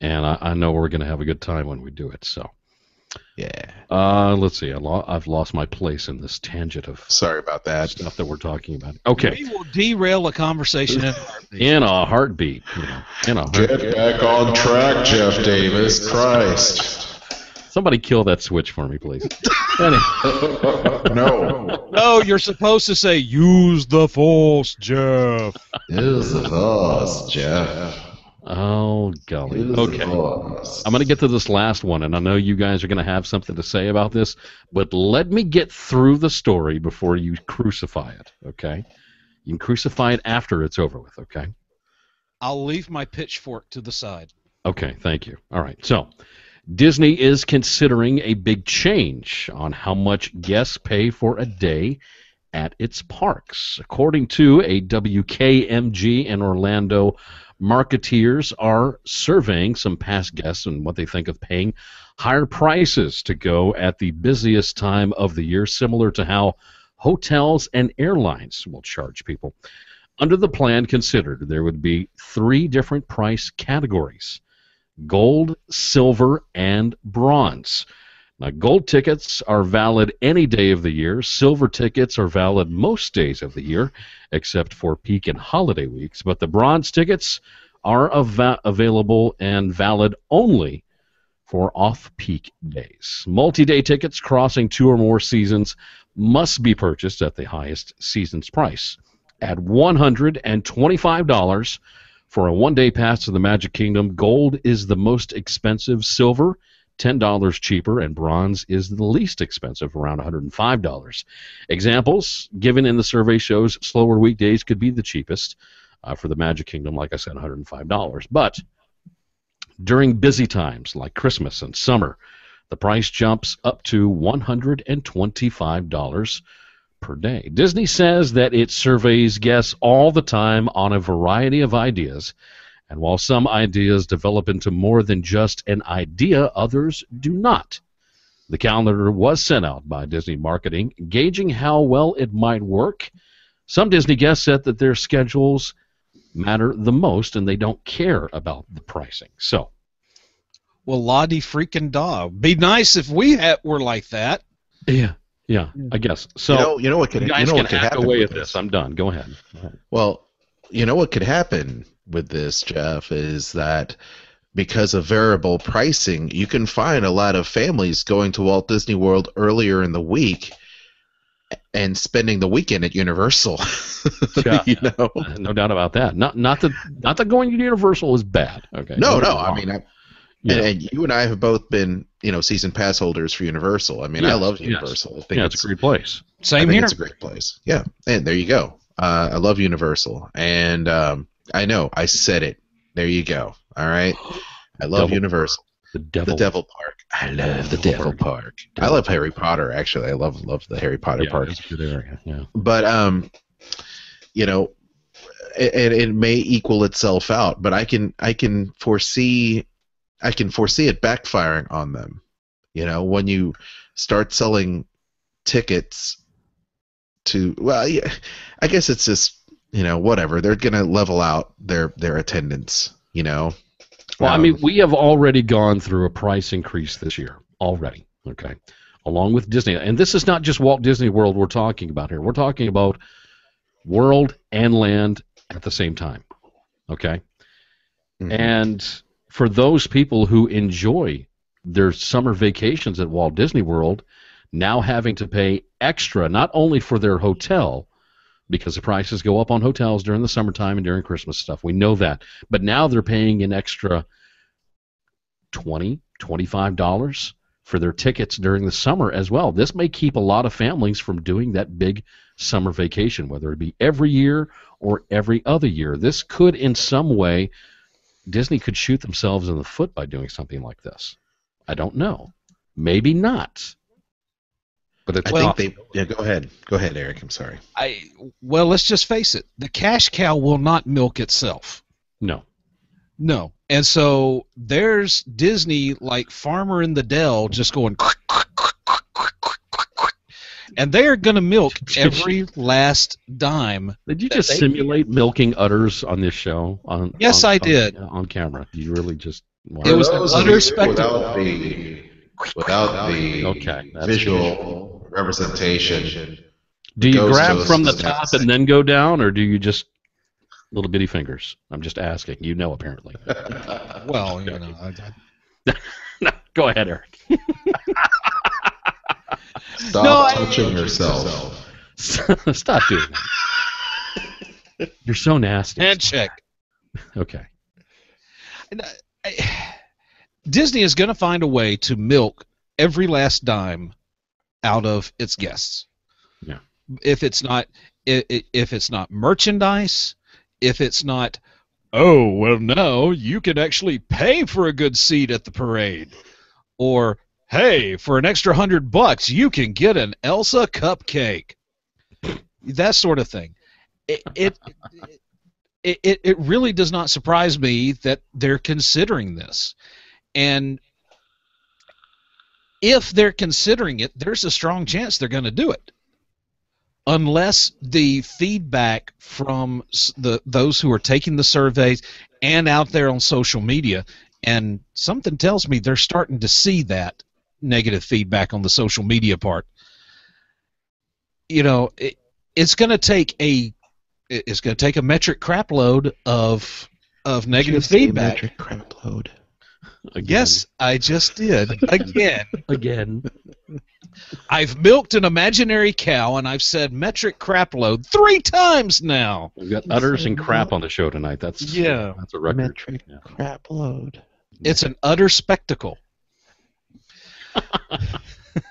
and I know we're going to have a good time when we do it. So Yeah. let's see. I've lost my place in this tangent of Sorry about that. stuff that we're talking about. Okay. We will derail a conversation in a heartbeat. In a heartbeat. You know, in a heartbeat. Get back on track, Jeff Davis. Christ. Somebody kill that switch for me, please. Anyway. No. No, you're supposed to say, use the force, Jeff. Use the force, Jeff. Oh, golly. Use the Okay. force. I'm going to get to this last one, and I know you guys are going to have something to say about this, but let me get through the story before you crucify it, okay? You can crucify it after it's over with, okay? I'll leave my pitchfork to the side. Okay, thank you. All right, so Disney is considering a big change on how much guests pay for a day at its parks. According to a WKMG in Orlando, marketeers are surveying some past guests and what they think of paying higher prices to go at the busiest time of the year, similar to how hotels and airlines will charge people. Under the plan considered, there would be 3 different price categories: gold, silver, and bronze. Now, gold tickets are valid any day of the year. Silver tickets are valid most days of the year, except for peak and holiday weeks. But the bronze tickets are available and valid only for off-peak days. Multi-day tickets crossing 2 or more seasons must be purchased at the highest season's price. At $125 for a one-day pass to the Magic Kingdom, gold is the most expensive, silver $10 cheaper, and bronze is the least expensive, around $105. Examples given in the survey shows slower weekdays could be the cheapest. For the Magic Kingdom, like I said, $105. But during busy times like Christmas and summer, the price jumps up to $125 per day. Disney says that it surveys guests all the time on a variety of ideas, and while some ideas develop into more than just an idea, others do not. The calendar was sent out by Disney Marketing, gauging how well it might work. Some Disney guests said that their schedules matter the most and they don't care about the pricing. So, Well, la-di freaking da. Be nice if we were like that. yeah, I guess. So, you know what could you guys you know what can could hack happen away with at this. I'm done. Go ahead. Well, you know what could happen with this, Jeff, is that because of variable pricing, you can find a lot of families going to Walt Disney World earlier in the week and spending the weekend at Universal. Yeah, you know? no doubt about that. Not that going to Universal is bad. Okay. No. Don't get me I wrong. mean, Yeah. and you and I have both been, season pass holders for Universal. I mean, I Yes, love yes. Universal. I think Yeah, it's a great place. I Same think here. it's a great place. Yeah, and there you go. I love Universal, and I know I said it. There you go. All right, I love Devil Universal. The devil. The Devil Park. I love the Devil Park. I love Harry Potter. Actually, I love the Harry Potter Yeah, park. it's a good area. Yeah. But it may equal itself out. But I can foresee it backfiring on them. When you start selling tickets to well, yeah, I guess it's just whatever. They're gonna level out their attendance. Well, I mean, we have already gone through a price increase this year already. Okay, along with Disney, and this is not just Walt Disney World we're talking about here. We're talking about World and Land at the same time. Okay, and for those people who enjoy their summer vacations at Walt Disney World, now having to pay extra, not only for their hotel, because the prices go up on hotels during the summertime and during Christmas stuff. We know that. But now they're paying an extra $20, $25 for their tickets during the summer as well. This may keep a lot of families from doing that big summer vacation, whether it be every year or every other year. This could, in some way, Disney could shoot themselves in the foot by doing something like this. I don't know. Maybe not. But it's I think they. Go ahead. Go ahead, Eric. I'm sorry. Well, let's just face it. The cash cow will not milk itself. No. And so there's Disney like Farmer in the Dell just going, and they are going to milk every last dime. Did you just simulate milking udders on this show? Yes, I did. On camera. You really just... It was an utter spectacle. Without the okay, visual representation. Do you grab from the top and then go down, or do you just little bitty fingers? I'm just asking. Apparently. Well, No, go ahead, Eric. Stop touching yourself. Stop doing that. You're so nasty. Handshake. Okay. Disney is going to find a way to milk every last dime out of its guests. Yeah. If it's not merchandise, if it's not, oh well, no, you can actually pay for a good seat at the parade, or hey, for an extra $100 you can get an Elsa cupcake. That sort of thing. It really does not surprise me that they're considering this. And if they're considering it, there's a strong chance they're going to do it. Unless the feedback from those who are taking the surveys and out there on social media, and something tells me they're starting to see that negative feedback on the social media part. It's going to take a metric crap load of negative feedback. Metric crap load. Again. Yes, I just did. Again. I've milked an imaginary cow, and I've said metric crap load 3 times now. We've got udders and crap on the show tonight. That's a record. Metric crap load. It's an utter spectacle.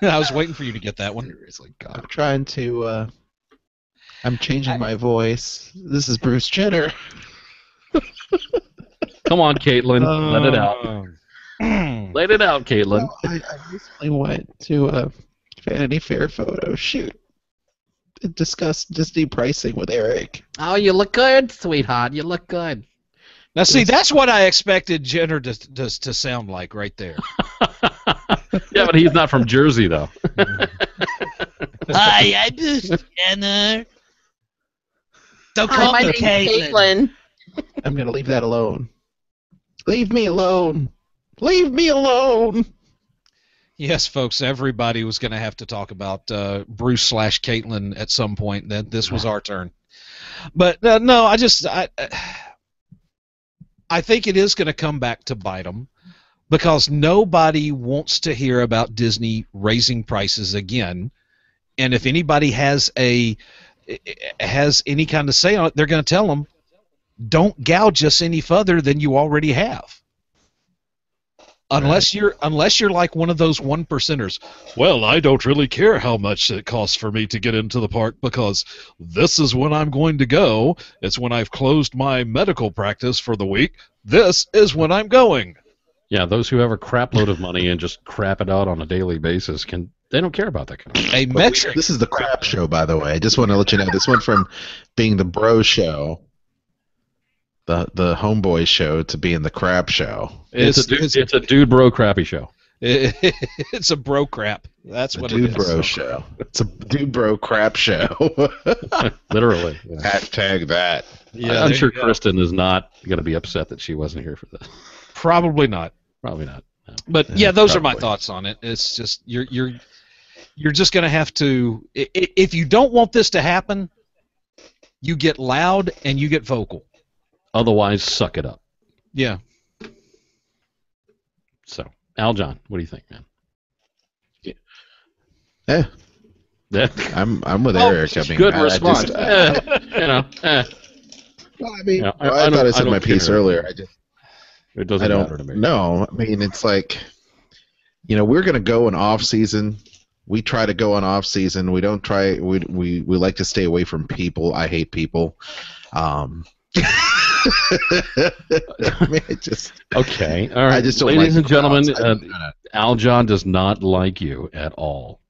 I was waiting for you to get that one. I'm trying to... I'm changing my voice. This is Bruce Jenner. Come on, Caitlin. Let it out. Let it out, Caitlin. Well, I recently went to a Vanity Fair photo shoot and discussed Disney pricing with Eric. Oh, you look good, sweetheart. You look good. Now, see, that's what I expected Jenner to sound like right there. Yeah, but he's not from Jersey, though. Hi, I'm Bruce Jenner. Don't Hi, call my me name's Caitlin. Caitlin. I'm going to leave that alone. Leave me alone. Leave me alone. Yes, folks, everybody was going to have to talk about Bruce/Caitlin at some point. Then this was our turn. But no, I think it is going to come back to bite them, because nobody wants to hear about Disney raising prices again. And if anybody has any kind of say on it, they're going to tell them, don't gouge us any further than you already have. Unless you're like one of those 1%ers. Well, I don't really care how much it costs for me to get into the park, because this is when I'm going to go. It's when I've closed my medical practice for the week. This is when I'm going. Yeah, those who have a crap load of money and just crap it out on a daily basis they don't care about that kind of thing. A metric. This is the crap show, by the way. I just want to let you know this went from being the bro show, the homeboy show, to being the crap show. It's a dude bro crappy show. It's a bro crap. That's what it Dude is. bro show. It's a dude bro crap show. Literally. Yeah. Hashtag that. Yeah, I'm there sure you go. Kristen is not going to be upset that she wasn't here for this. Probably not. Probably not. No. But yeah, those are my probably. thoughts on it. It's just you're just going to have to. If you don't want this to happen, you get loud and you get vocal. Otherwise, suck it up. Yeah. So, Aljon, what do you think, man? Eh, Yeah. I'm with Oh, Eric. I mean, Good I response. just- Well, I mean, Yeah, I I thought don't- I said I my don't piece care. earlier. it I doesn't matter to don't me. know. I mean, it's like, we're going to go in off season. We try to go on off season. We don't try. We like to stay away from people. I hate people. I mean, it just. Okay. All right. I just don't Ladies like and gentlemen, the crowds. Aljon does not like you at all.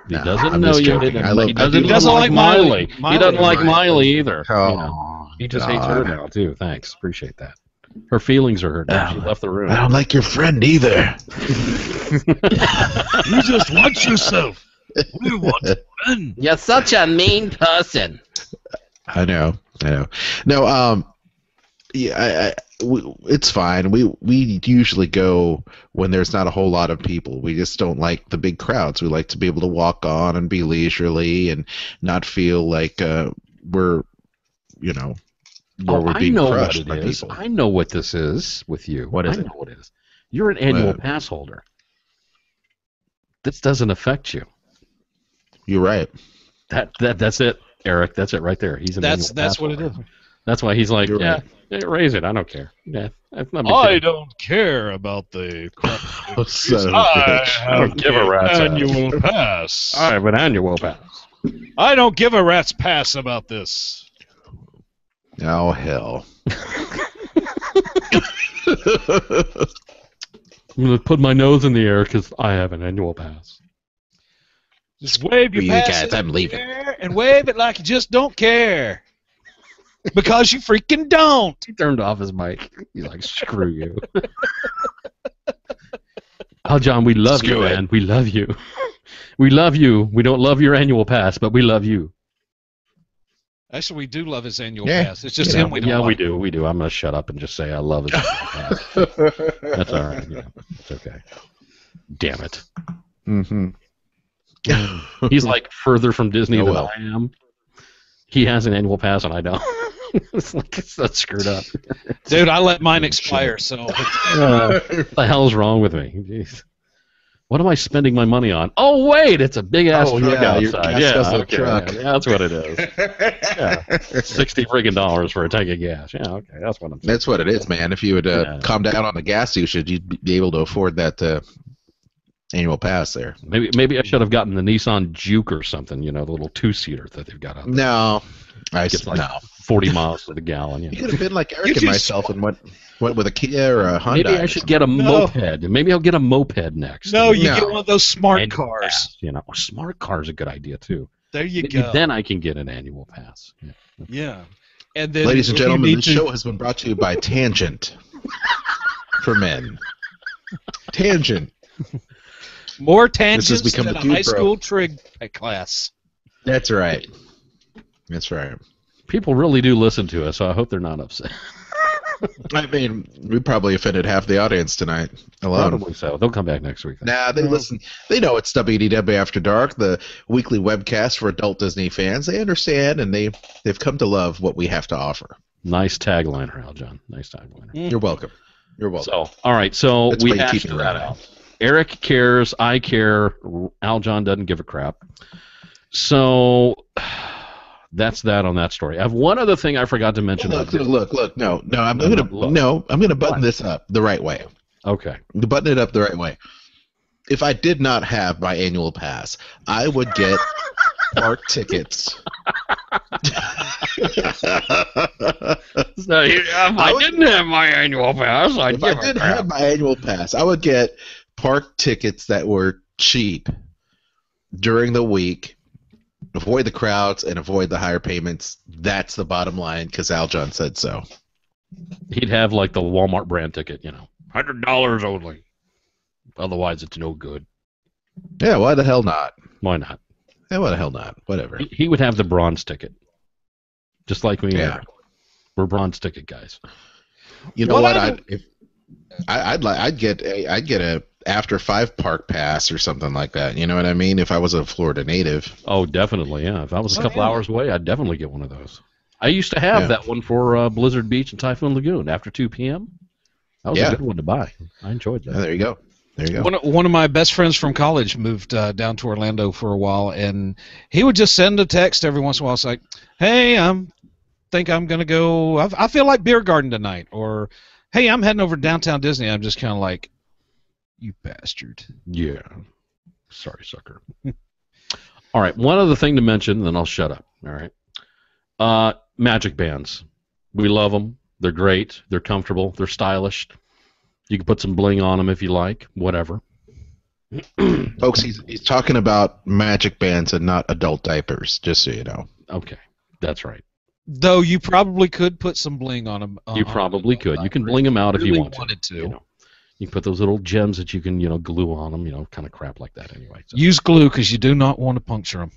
He No, doesn't I'm know just you. joking. He I love- doesn't, I do he love doesn't like Miley. He doesn't like Miley. Miley either. Oh, You know. He just hates her God. now too. Thanks. Appreciate that. Her feelings are hurt now. She left the room. I don't like your friend either. You just watch yourself. We want to win. You're such a mean person. I know. No, yeah, it's fine. We usually go when there's not a whole lot of people. We just don't like the big crowds. We like to be able to walk on and be leisurely and not feel like we're, where we're I being know what crushed it by is. people. I know what this is with you. What is I it? know what it is. You're an annual What? pass holder. This doesn't affect you. You're right. That's it, Eric. That's it right there. He's an annual That's pass what it holder. is. That's why he's like, You're yeah, right. yeah, raise it. I don't care. Yeah, that's not a big I deal. don't care about the crap. Oh, son of a I bitch. I don't give a rat's ass. annual pass. I have an annual pass. I don't give a rat's pass about this. Oh, hell. I'm going to put my nose in the air because I have an annual pass. Just wave your You pass guys, in I'm the leaving. air and wave it like you just don't care. Because you freaking don't. He turned off his mic. He's like, screw you. Oh, John, we love you, Screw it. man. We love you. We love you. We don't love your annual pass, but we love you. Actually, we do love his annual Yeah. pass. It's just Yeah. him we don't Yeah, we like. do. We do. I'm going to shut up and just say I love his annual pass. That's all right. Yeah, it's okay. Damn it. Mm-hmm. He's like further from Disney Oh, than well. I am. He has an annual pass and I don't. It's like it's not screwed up. Dude, I let mine expire, so What the hell's wrong with me? Jeez. What am I spending my money on? Oh wait, it's a big ass Oh, truck yeah, your outside. gas Yeah, guzzler okay, truck. yeah, that's what it is. Yeah, $60 friggin' for a tank of gas. Yeah, okay, that's what I'm saying. That's what it is, man. If you would Yeah. calm down on the gas usage, you'd be able to afford that annual pass there. Maybe I should have gotten the Nissan Juke or something. The little two-seater that they've got out there. No, Gets like no. 40 miles to the gallon. You could have been like Eric and just- myself and went with a Kia or a Hyundai. Maybe I should get a moped. Maybe I'll get a moped next. no, you No. get one of those smart Annual cars. pass, Smart car's a good idea too. There you Maybe go. then I can get an annual pass. Yeah. Yeah. And then Ladies and if you gentlemen, need this to- show has been brought to you by Tangent for men. Tangent. more tangents become than the a dude high bro. school trig class. That's right. That's right. People really do listen to us, so I hope they're not upset. I mean, we probably offended half the audience tonight alone. Probably so. They'll come back next week. then. Nah, they listen. They know it's WDW After Dark, the weekly webcast for adult Disney fans. They understand, and they've come to love what we have to offer. Nice tagline, Hal John. Nice tagline. You're welcome. You're welcome. So, all right. So That's we why you hashed keep me that around. out. Eric cares. I care. Aljon doesn't give a crap. So that's that on that story. I have one other thing I forgot to mention. Look. about No. I'm No, gonna look. I'm gonna button What? this up the right way. Okay. Button it up the right way. If I did not have my annual pass, I would get park tickets. So if I didn't have my annual pass, I'd If I didn't have my annual pass, I would get park tickets that were cheap during the week. Avoid the crowds and avoid the higher payments. That's the bottom line because Aljon said so. He'd have like the Walmart brand ticket, $100 only. Otherwise, it's no good. Yeah, why the hell not? Why not? Yeah, why the hell not? Whatever. He would have the bronze ticket, just like me. Yeah. We're bronze ticket guys. You know What what? other- I'd get a after 5 park pass or something like that. You know what I mean? If I was a Florida native. Oh, definitely, yeah. If I was a couple yeah. hours away, I'd definitely get one of those. I used to have that one for Blizzard Beach and Typhoon Lagoon after 2 p.m. That was a good one to buy. I enjoyed that. Yeah, there you go. There you go. One of my best friends from college moved down to Orlando for a while, and he would just send a text every once in a while. It's like, "Hey, think I'm gonna go. I feel like beer garden tonight," or "Hey, I'm heading over to downtown Disney." I'm just kind of like, "You bastard." Yeah. Sorry, sucker. All right, one other thing to mention, then I'll shut up. All right. Magic bands. We love them. They're great. They're comfortable. They're stylish. You can put some bling on them if you like. Whatever. Folks, he's talking about magic bands and not adult diapers, just so you know. Okay, that's right. Though you probably could put some bling on them. You probably could. You can bling them out if you want wanted to. You know, you can put those little gems that you can, glue on them. Kind of crap like that. Anyway. So. Use glue because you do not want to puncture them.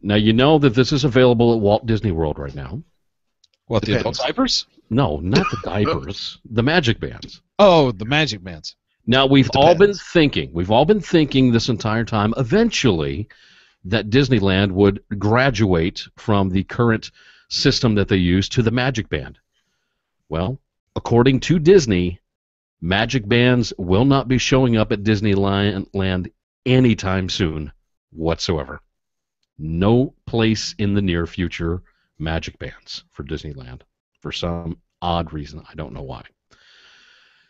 Now you know that this is available at Walt Disney World right now. What, the adult diapers? No, not the diapers. The magic bands. Oh, the magic bands. Now we've all been thinking this entire time eventually that Disneyland would graduate from the current system that they use to the magic band. Well, according to Disney, magic bands will not be showing up at Disneyland anytime soon whatsoever. No place in the near future magic bands for Disneyland for some odd reason. I don't know why.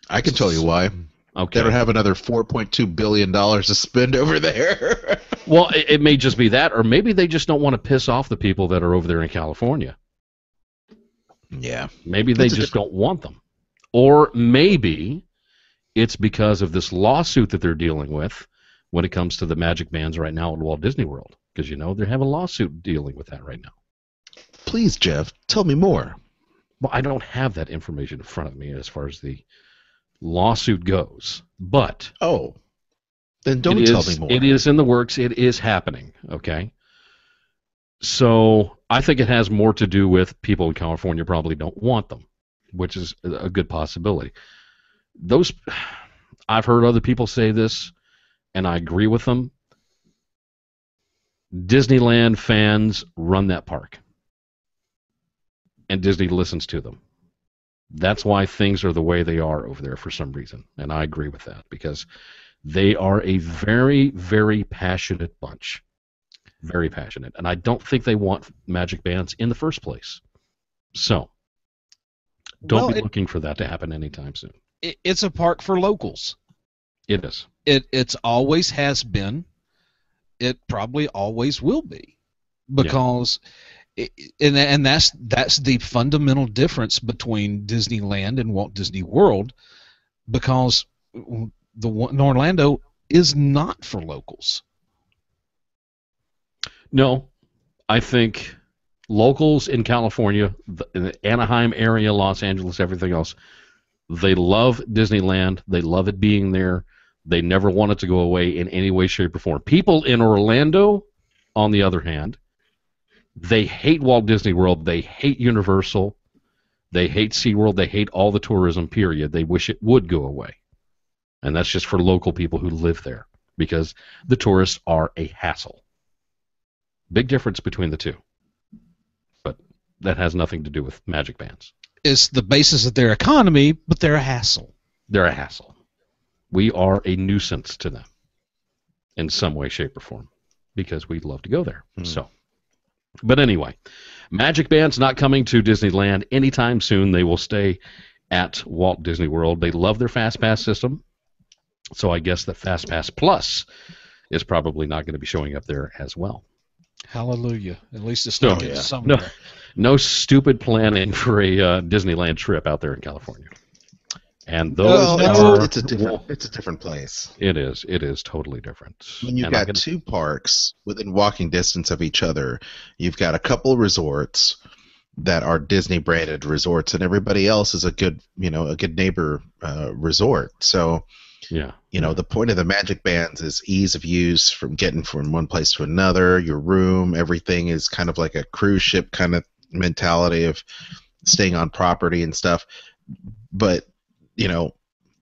I can tell you why. Okay. They don't have another $4.2 billion to spend over there. Well, it may just be that, or maybe they just don't want to piss off the people that are over there in California. Yeah. Maybe they just don't want them. Or maybe it's because of this lawsuit that they're dealing with when it comes to the magic bands right now at Walt Disney World. Because, they have a lawsuit dealing with that right now. Please, Jeff, tell me more. Well, I don't have that information in front of me as far as the lawsuit goes. But oh, then don't tell me more. It is in the works. It is happening. Okay. So I think it has more to do with people in California probably don't want them, which is a good possibility. I've heard other people say this, and I agree with them. Disneyland fans run that park, and Disney listens to them. That's why things are the way they are over there for some reason, and I agree with that because they are a very, very passionate bunch. Very passionate, and I don't think they want magic bands in the first place. So, don't be looking for that to happen anytime soon. It's a park for locals. It is. It's always has been. It probably always will be, because, and that's the fundamental difference between Disneyland and Walt Disney World, because the one in Orlando is not for locals. No, I think locals in California, in the Anaheim area, Los Angeles, everything else, they love Disneyland. They love it being there. They never want it to go away in any way, shape, or form. People in Orlando, on the other hand, they hate Walt Disney World. They hate Universal. They hate SeaWorld. They hate all the tourism, period. They wish it would go away. And that's just for local people who live there, because the tourists are a hassle. Big difference between the two. But that has nothing to do with magic bands. It's the basis of their economy, but they're a hassle. They're a hassle. We are a nuisance to them in some way, shape, or form because we love to go there. So, but anyway, magic bands not coming to Disneyland anytime soon. They will stay at Walt Disney World. They love their FastPass system, so I guess that FastPass Plus is probably not going to be showing up there as well. Hallelujah! At least it's not getting somewhere. No stupid planning for a Disneyland trip out there in California. And those it's a different place. It is totally different. When you've got two parks within walking distance of each other, you've got a couple resorts that are Disney branded resorts, and everybody else is a good neighbor resort. So Yeah. You know, the point of the Magic Bands is ease of use from getting from one place to another. Your room, everything is kind of like a cruise ship kind of mentality of staying on property and stuff. But, you know,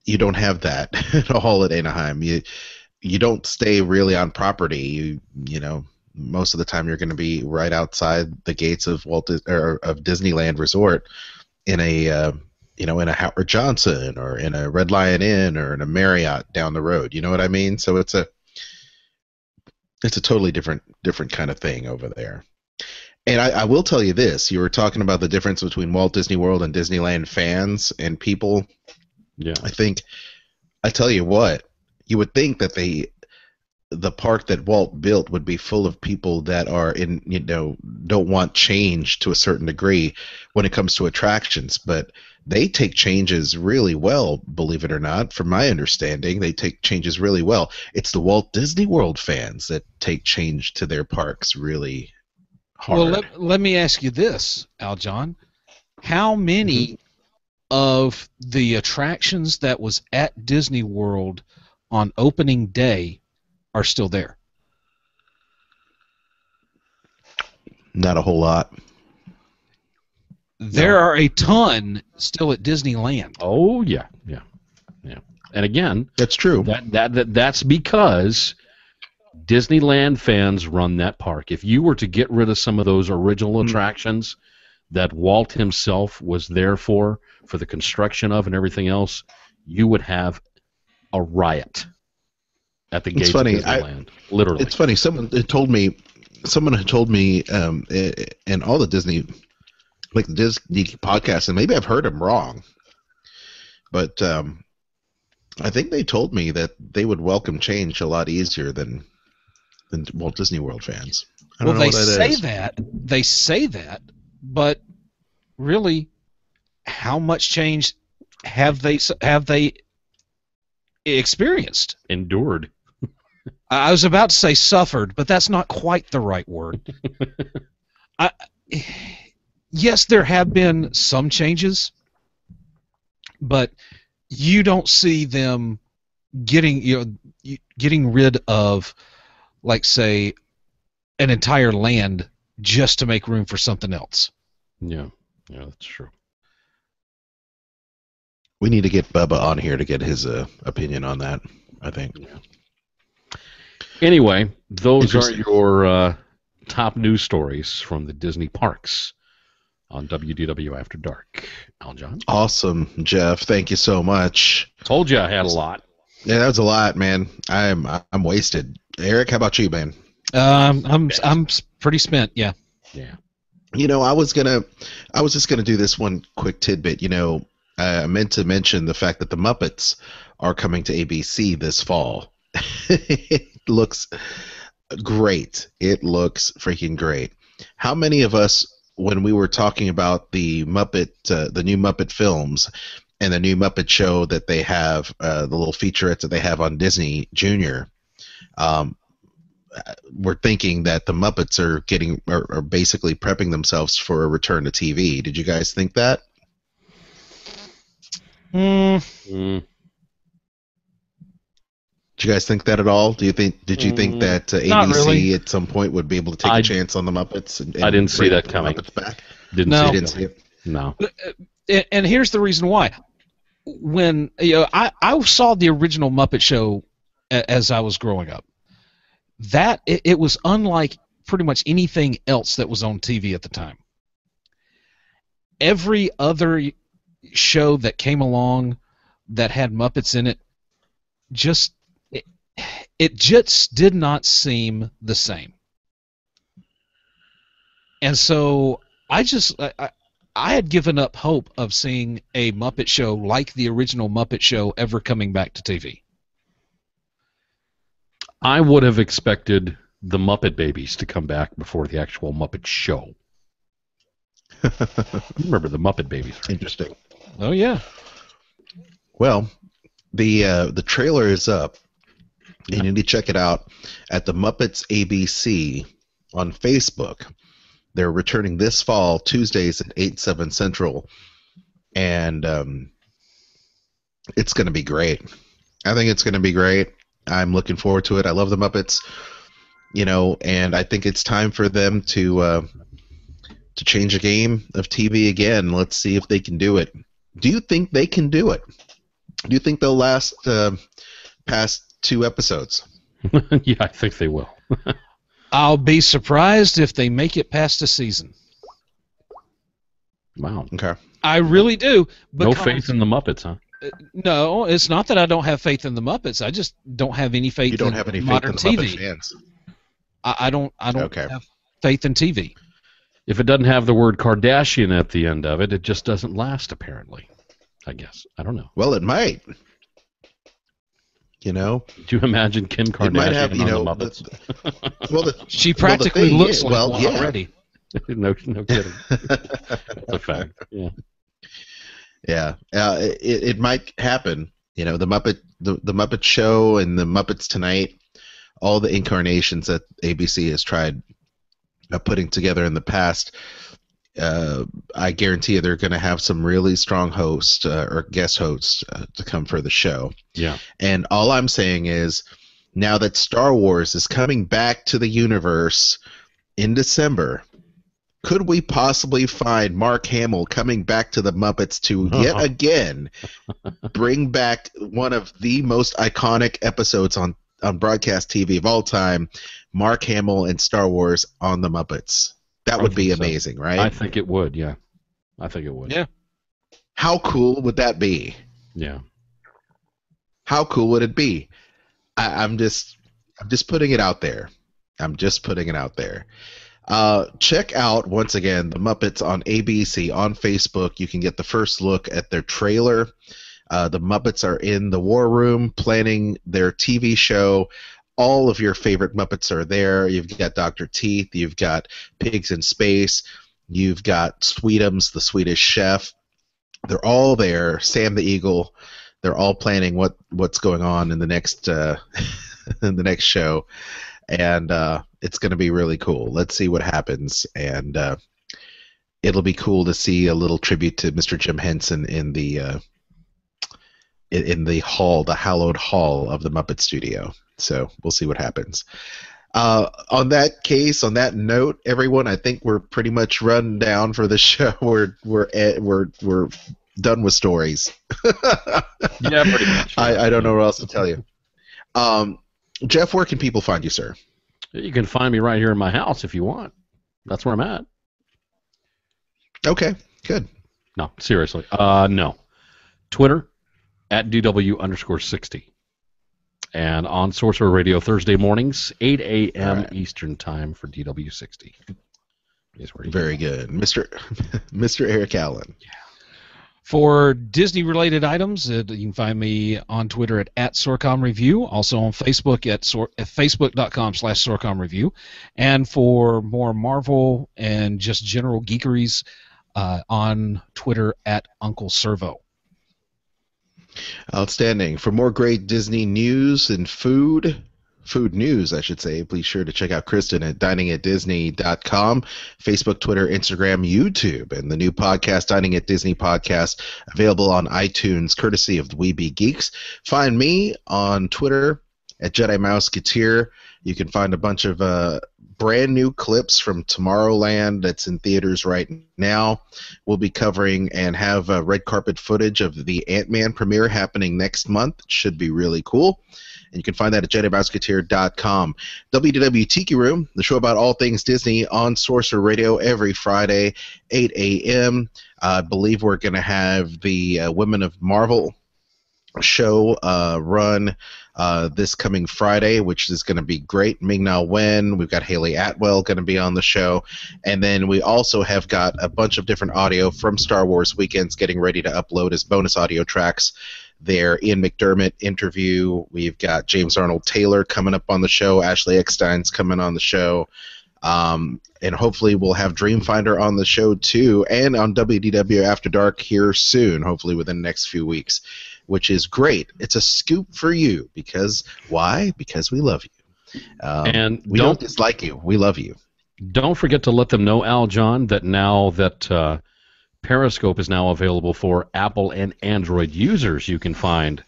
you don't have that at all at Anaheim. You don't stay really on property. You know, most of the time you're going to be right outside the gates of of Disneyland Resort in a in a Howard Johnson or in a Red Lion Inn or in a Marriott down the road. You know what I mean? So it's a totally different kind of thing over there. And I will tell you this: you were talking about the difference between Walt Disney World and Disneyland fans and people. Yeah. I tell you what, you would think that the park that Walt built would be full of people that are don't want change to a certain degree when it comes to attractions, but they take changes really well, believe it or not. From my understanding, they take changes really well. It's the Walt Disney World fans that take change to their parks really hard. Well, let me ask you this, Aljon. How many of the attractions that was at Disney World on opening day are still there? Not a whole lot. There are a ton still at Disneyland. Oh yeah. And again, that's true. That's because Disneyland fans run that park. If you were to get rid of some of those original attractions that Walt himself was there for the construction of and everything else, you would have a riot at the gates of Disneyland. Literally. It's funny. Someone had told me, in all the Disney, like the Disney podcast, and maybe I've heard them wrong, but I think they told me that they would welcome change a lot easier than Walt Disney World fans. I don't know what that is. They say that, but really, how much change have they experienced? Endured. I was about to say suffered, but that's not quite the right word. Yes, there have been some changes, but you don't see them getting rid of, like, say, an entire land just to make room for something else. Yeah, that's true. We need to get Bubba on here to get his opinion on that, I think. Yeah. Anyway, those are your top news stories from the Disney parks on WDW After Dark. Aljon? Awesome, Jeff. Thank you so much. Told you I had a lot. Yeah, that was a lot, man. I'm wasted. Eric, how about you, man? I'm pretty spent. Yeah. Yeah. You know, I was just gonna do this one quick tidbit. You know, I meant to mention the fact that the Muppets are coming to ABC this fall. It looks great. It looks freaking great. How many of us, when we were talking about the new Muppet films and the new Muppet show that they have, the little featurettes that they have on Disney Junior, we're thinking that the Muppets are basically prepping themselves for a return to TV. Did you guys think that? Did you guys think that at all? Did you think that ABC really. at some point would be able to take a chance on the Muppets? And I didn't see that coming. Muppets back? Didn't see it. No. And here's the reason why. When I saw the original Muppet Show as I was growing up, that it was unlike pretty much anything else that was on TV at the time. Every other show that came along that had Muppets in it it just did not seem the same. And so I had given up hope of seeing a Muppet Show like the original Muppet Show ever coming back to TV. I would have expected the Muppet Babies to come back before the actual Muppet Show. Remember the Muppet Babies? Right? Interesting. Oh yeah. Well, the trailer is up. You need to check it out at the Muppets ABC on Facebook. They're returning this fall, Tuesdays at 8/7 Central, and it's going to be great. I think it's going to be great. I'm looking forward to it. I love the Muppets, and I think it's time for them to change the game of TV again. Let's see if they can do it. Do you think they can do it? Do you think they'll last past 2 episodes? Yeah, I think they will. I'll be surprised if they make it past a season. Wow. Okay. I really do. No faith in the Muppets, huh? No, it's not that I don't have faith in the Muppets. I just don't have any faith. You don't have any faith modern in the TV. Muppet fans. I don't Okay. have faith in TV. If it doesn't have the word Kardashian at the end of it, it just doesn't last, apparently. I guess. I don't know. Well, it might. Do you imagine Kim Kardashian might have, on the Muppets? She practically looks like one yeah. already. No kidding. That's a fact. Yeah. Yeah. It might happen. The Muppet Show and the Muppets Tonight, all the incarnations that ABC has tried putting together in the past. I guarantee you they're going to have some really strong hosts or guest hosts to come for the show. Yeah. And all I'm saying is, now that Star Wars is coming back to the universe in December, could we possibly find Mark Hamill coming back to the Muppets to yet again bring back one of the most iconic episodes on broadcast TV of all time, Mark Hamill and Star Wars on the Muppets? That would be amazing, right? I think it would, yeah. I think it would. Yeah. How cool would that be? Yeah. How cool would it be? I'm just putting it out there. Check out, once again, the Muppets on ABC on Facebook. You can get the first look at their trailer. The Muppets are in the war room planning their TV show. All of your favorite Muppets are there. You've got Dr. Teeth. You've got Pigs in Space. You've got Sweetums, the Swedish chef. They're all there. Sam the Eagle. They're all planning what's going on in the next in the next show, and it's going to be really cool. Let's see what happens, and it'll be cool to see a little tribute to Mr. Jim Henson in the hall, the hallowed hall of the Muppet Studio. So we'll see what happens. On that note, everyone, I think we're pretty much run down for the show. We're done with stories. Yeah, pretty much. I don't know what else to tell you. Jeff, where can people find you, sir? You can find me right here in my house if you want. That's where I'm at. Okay, good. No, seriously. No. Twitter, @DW_60. And on Sorcerer Radio Thursday mornings, 8 a.m. Right. Eastern Time for DW60. Very good. Mr. Eric Allen. For Disney-related items, you can find me on Twitter at @SorcomReview, also on Facebook at facebook.com/SorcomReview, and for more Marvel and just general geekeries, on Twitter at Uncle Servo. Outstanding. For more great Disney news and food news, I should say, please sure to check out Kristen at diningatdisney.com, Facebook, Twitter, Instagram, YouTube, and the new podcast, Dining at Disney Podcast, available on iTunes, courtesy of the Weeby Geeks. Find me on Twitter at Jedi Mouseketeer. You can find a bunch of brand new clips from Tomorrowland that's in theaters right now. We'll be covering and have red carpet footage of the Ant-Man premiere happening next month. It should be really cool. And you can find that at JediMouseketeer.com. WDW Tiki Room, the show about all things Disney on Sorcerer Radio every Friday, 8 a.m. I believe we're going to have the Women of Marvel show run this coming Friday, which is going to be great. Ming-Na Wen, we've got Haley Atwell going to be on the show, and then we also have got a bunch of different audio from Star Wars Weekends getting ready to upload as bonus audio tracks. Their Ian McDermott interview. We've got James Arnold Taylor coming up on the show. Ashley Eckstein's coming on the show. And hopefully we'll have Dreamfinder on the show too, and on WDW After Dark here soon, hopefully within the next few weeks, which is great. It's a scoop for you. Because why? Because we love you. And we don't dislike you. We love you. Don't forget to let them know, Al John, that now that Periscope is now available for Apple and Android users, you can find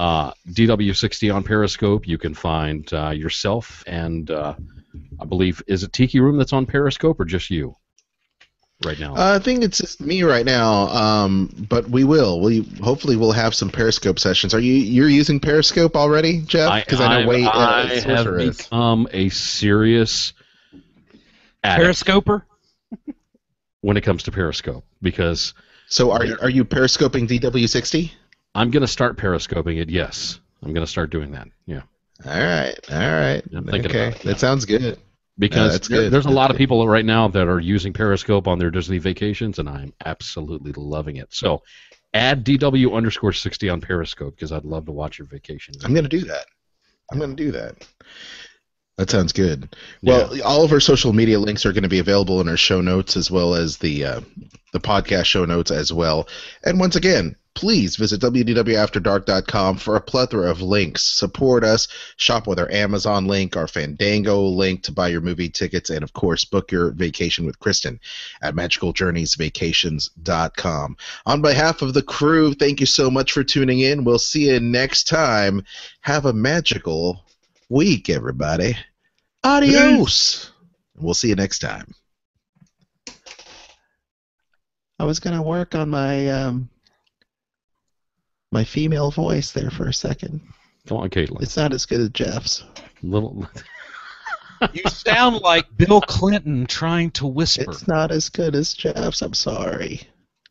DW60 on Periscope. You can find yourself and I believe, is it Tiki Room that's on Periscope or just you right now? I think it's just me right now, but hopefully we'll have some Periscope sessions. You're using Periscope already, Jeff? Because I know I have become a serious addict Periscoper when it comes to Periscope because. So are you Periscoping DW60? I'm going to start Periscoping it. Yes, I'm going to start doing that. Yeah. All right. Okay, that sounds good. Because there's a lot of people right now that are using Periscope on their Disney vacations, and I'm absolutely loving it. So add DW_60 on Periscope because I'd love to watch your vacation. I'm going to do that. That sounds good. Well, all of our social media links are going to be available in our show notes as well as the podcast show notes as well. And once again, please visit WDWAfterDark.com for a plethora of links. Support us, shop with our Amazon link, our Fandango link to buy your movie tickets, and of course, book your vacation with Kristen at MagicalJourneysVacations.com. On behalf of the crew, thank you so much for tuning in. We'll see you next time. Have a magical week, everybody. Adios. We'll see you next time. I was going to work on my my female voice there for a second. Come on, Caitlin. It's not as good as Jeff's. Little. You sound like Bill Clinton trying to whisper. It's not as good as Jeff's. I'm sorry.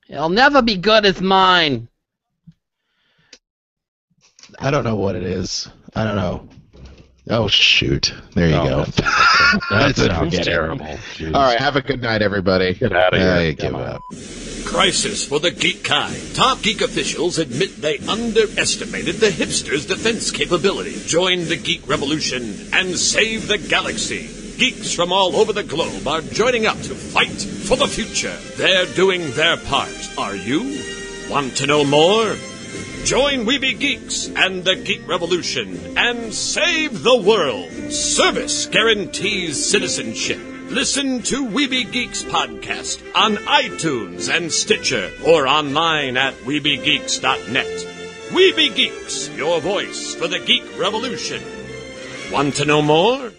It'll never be good as mine. I don't know what it is. I don't know. Oh, shoot. There you go. That sounds terrible. Jeez. All right, have a good night, everybody. Get out of here. Give up. Crisis for the geek kind. Top geek officials admit they underestimated the hipsters' defense capability. Join the geek revolution and save the galaxy. Geeks from all over the globe are joining up to fight for the future. They're doing their part. Are you? Want to know more? Join We Be Geeks and the Geek Revolution and save the world. Service guarantees citizenship. Listen to We Be Geeks podcast on iTunes and Stitcher or online at WeBeGeeks.net. We Be Geeks, your voice for the Geek Revolution. Want to know more?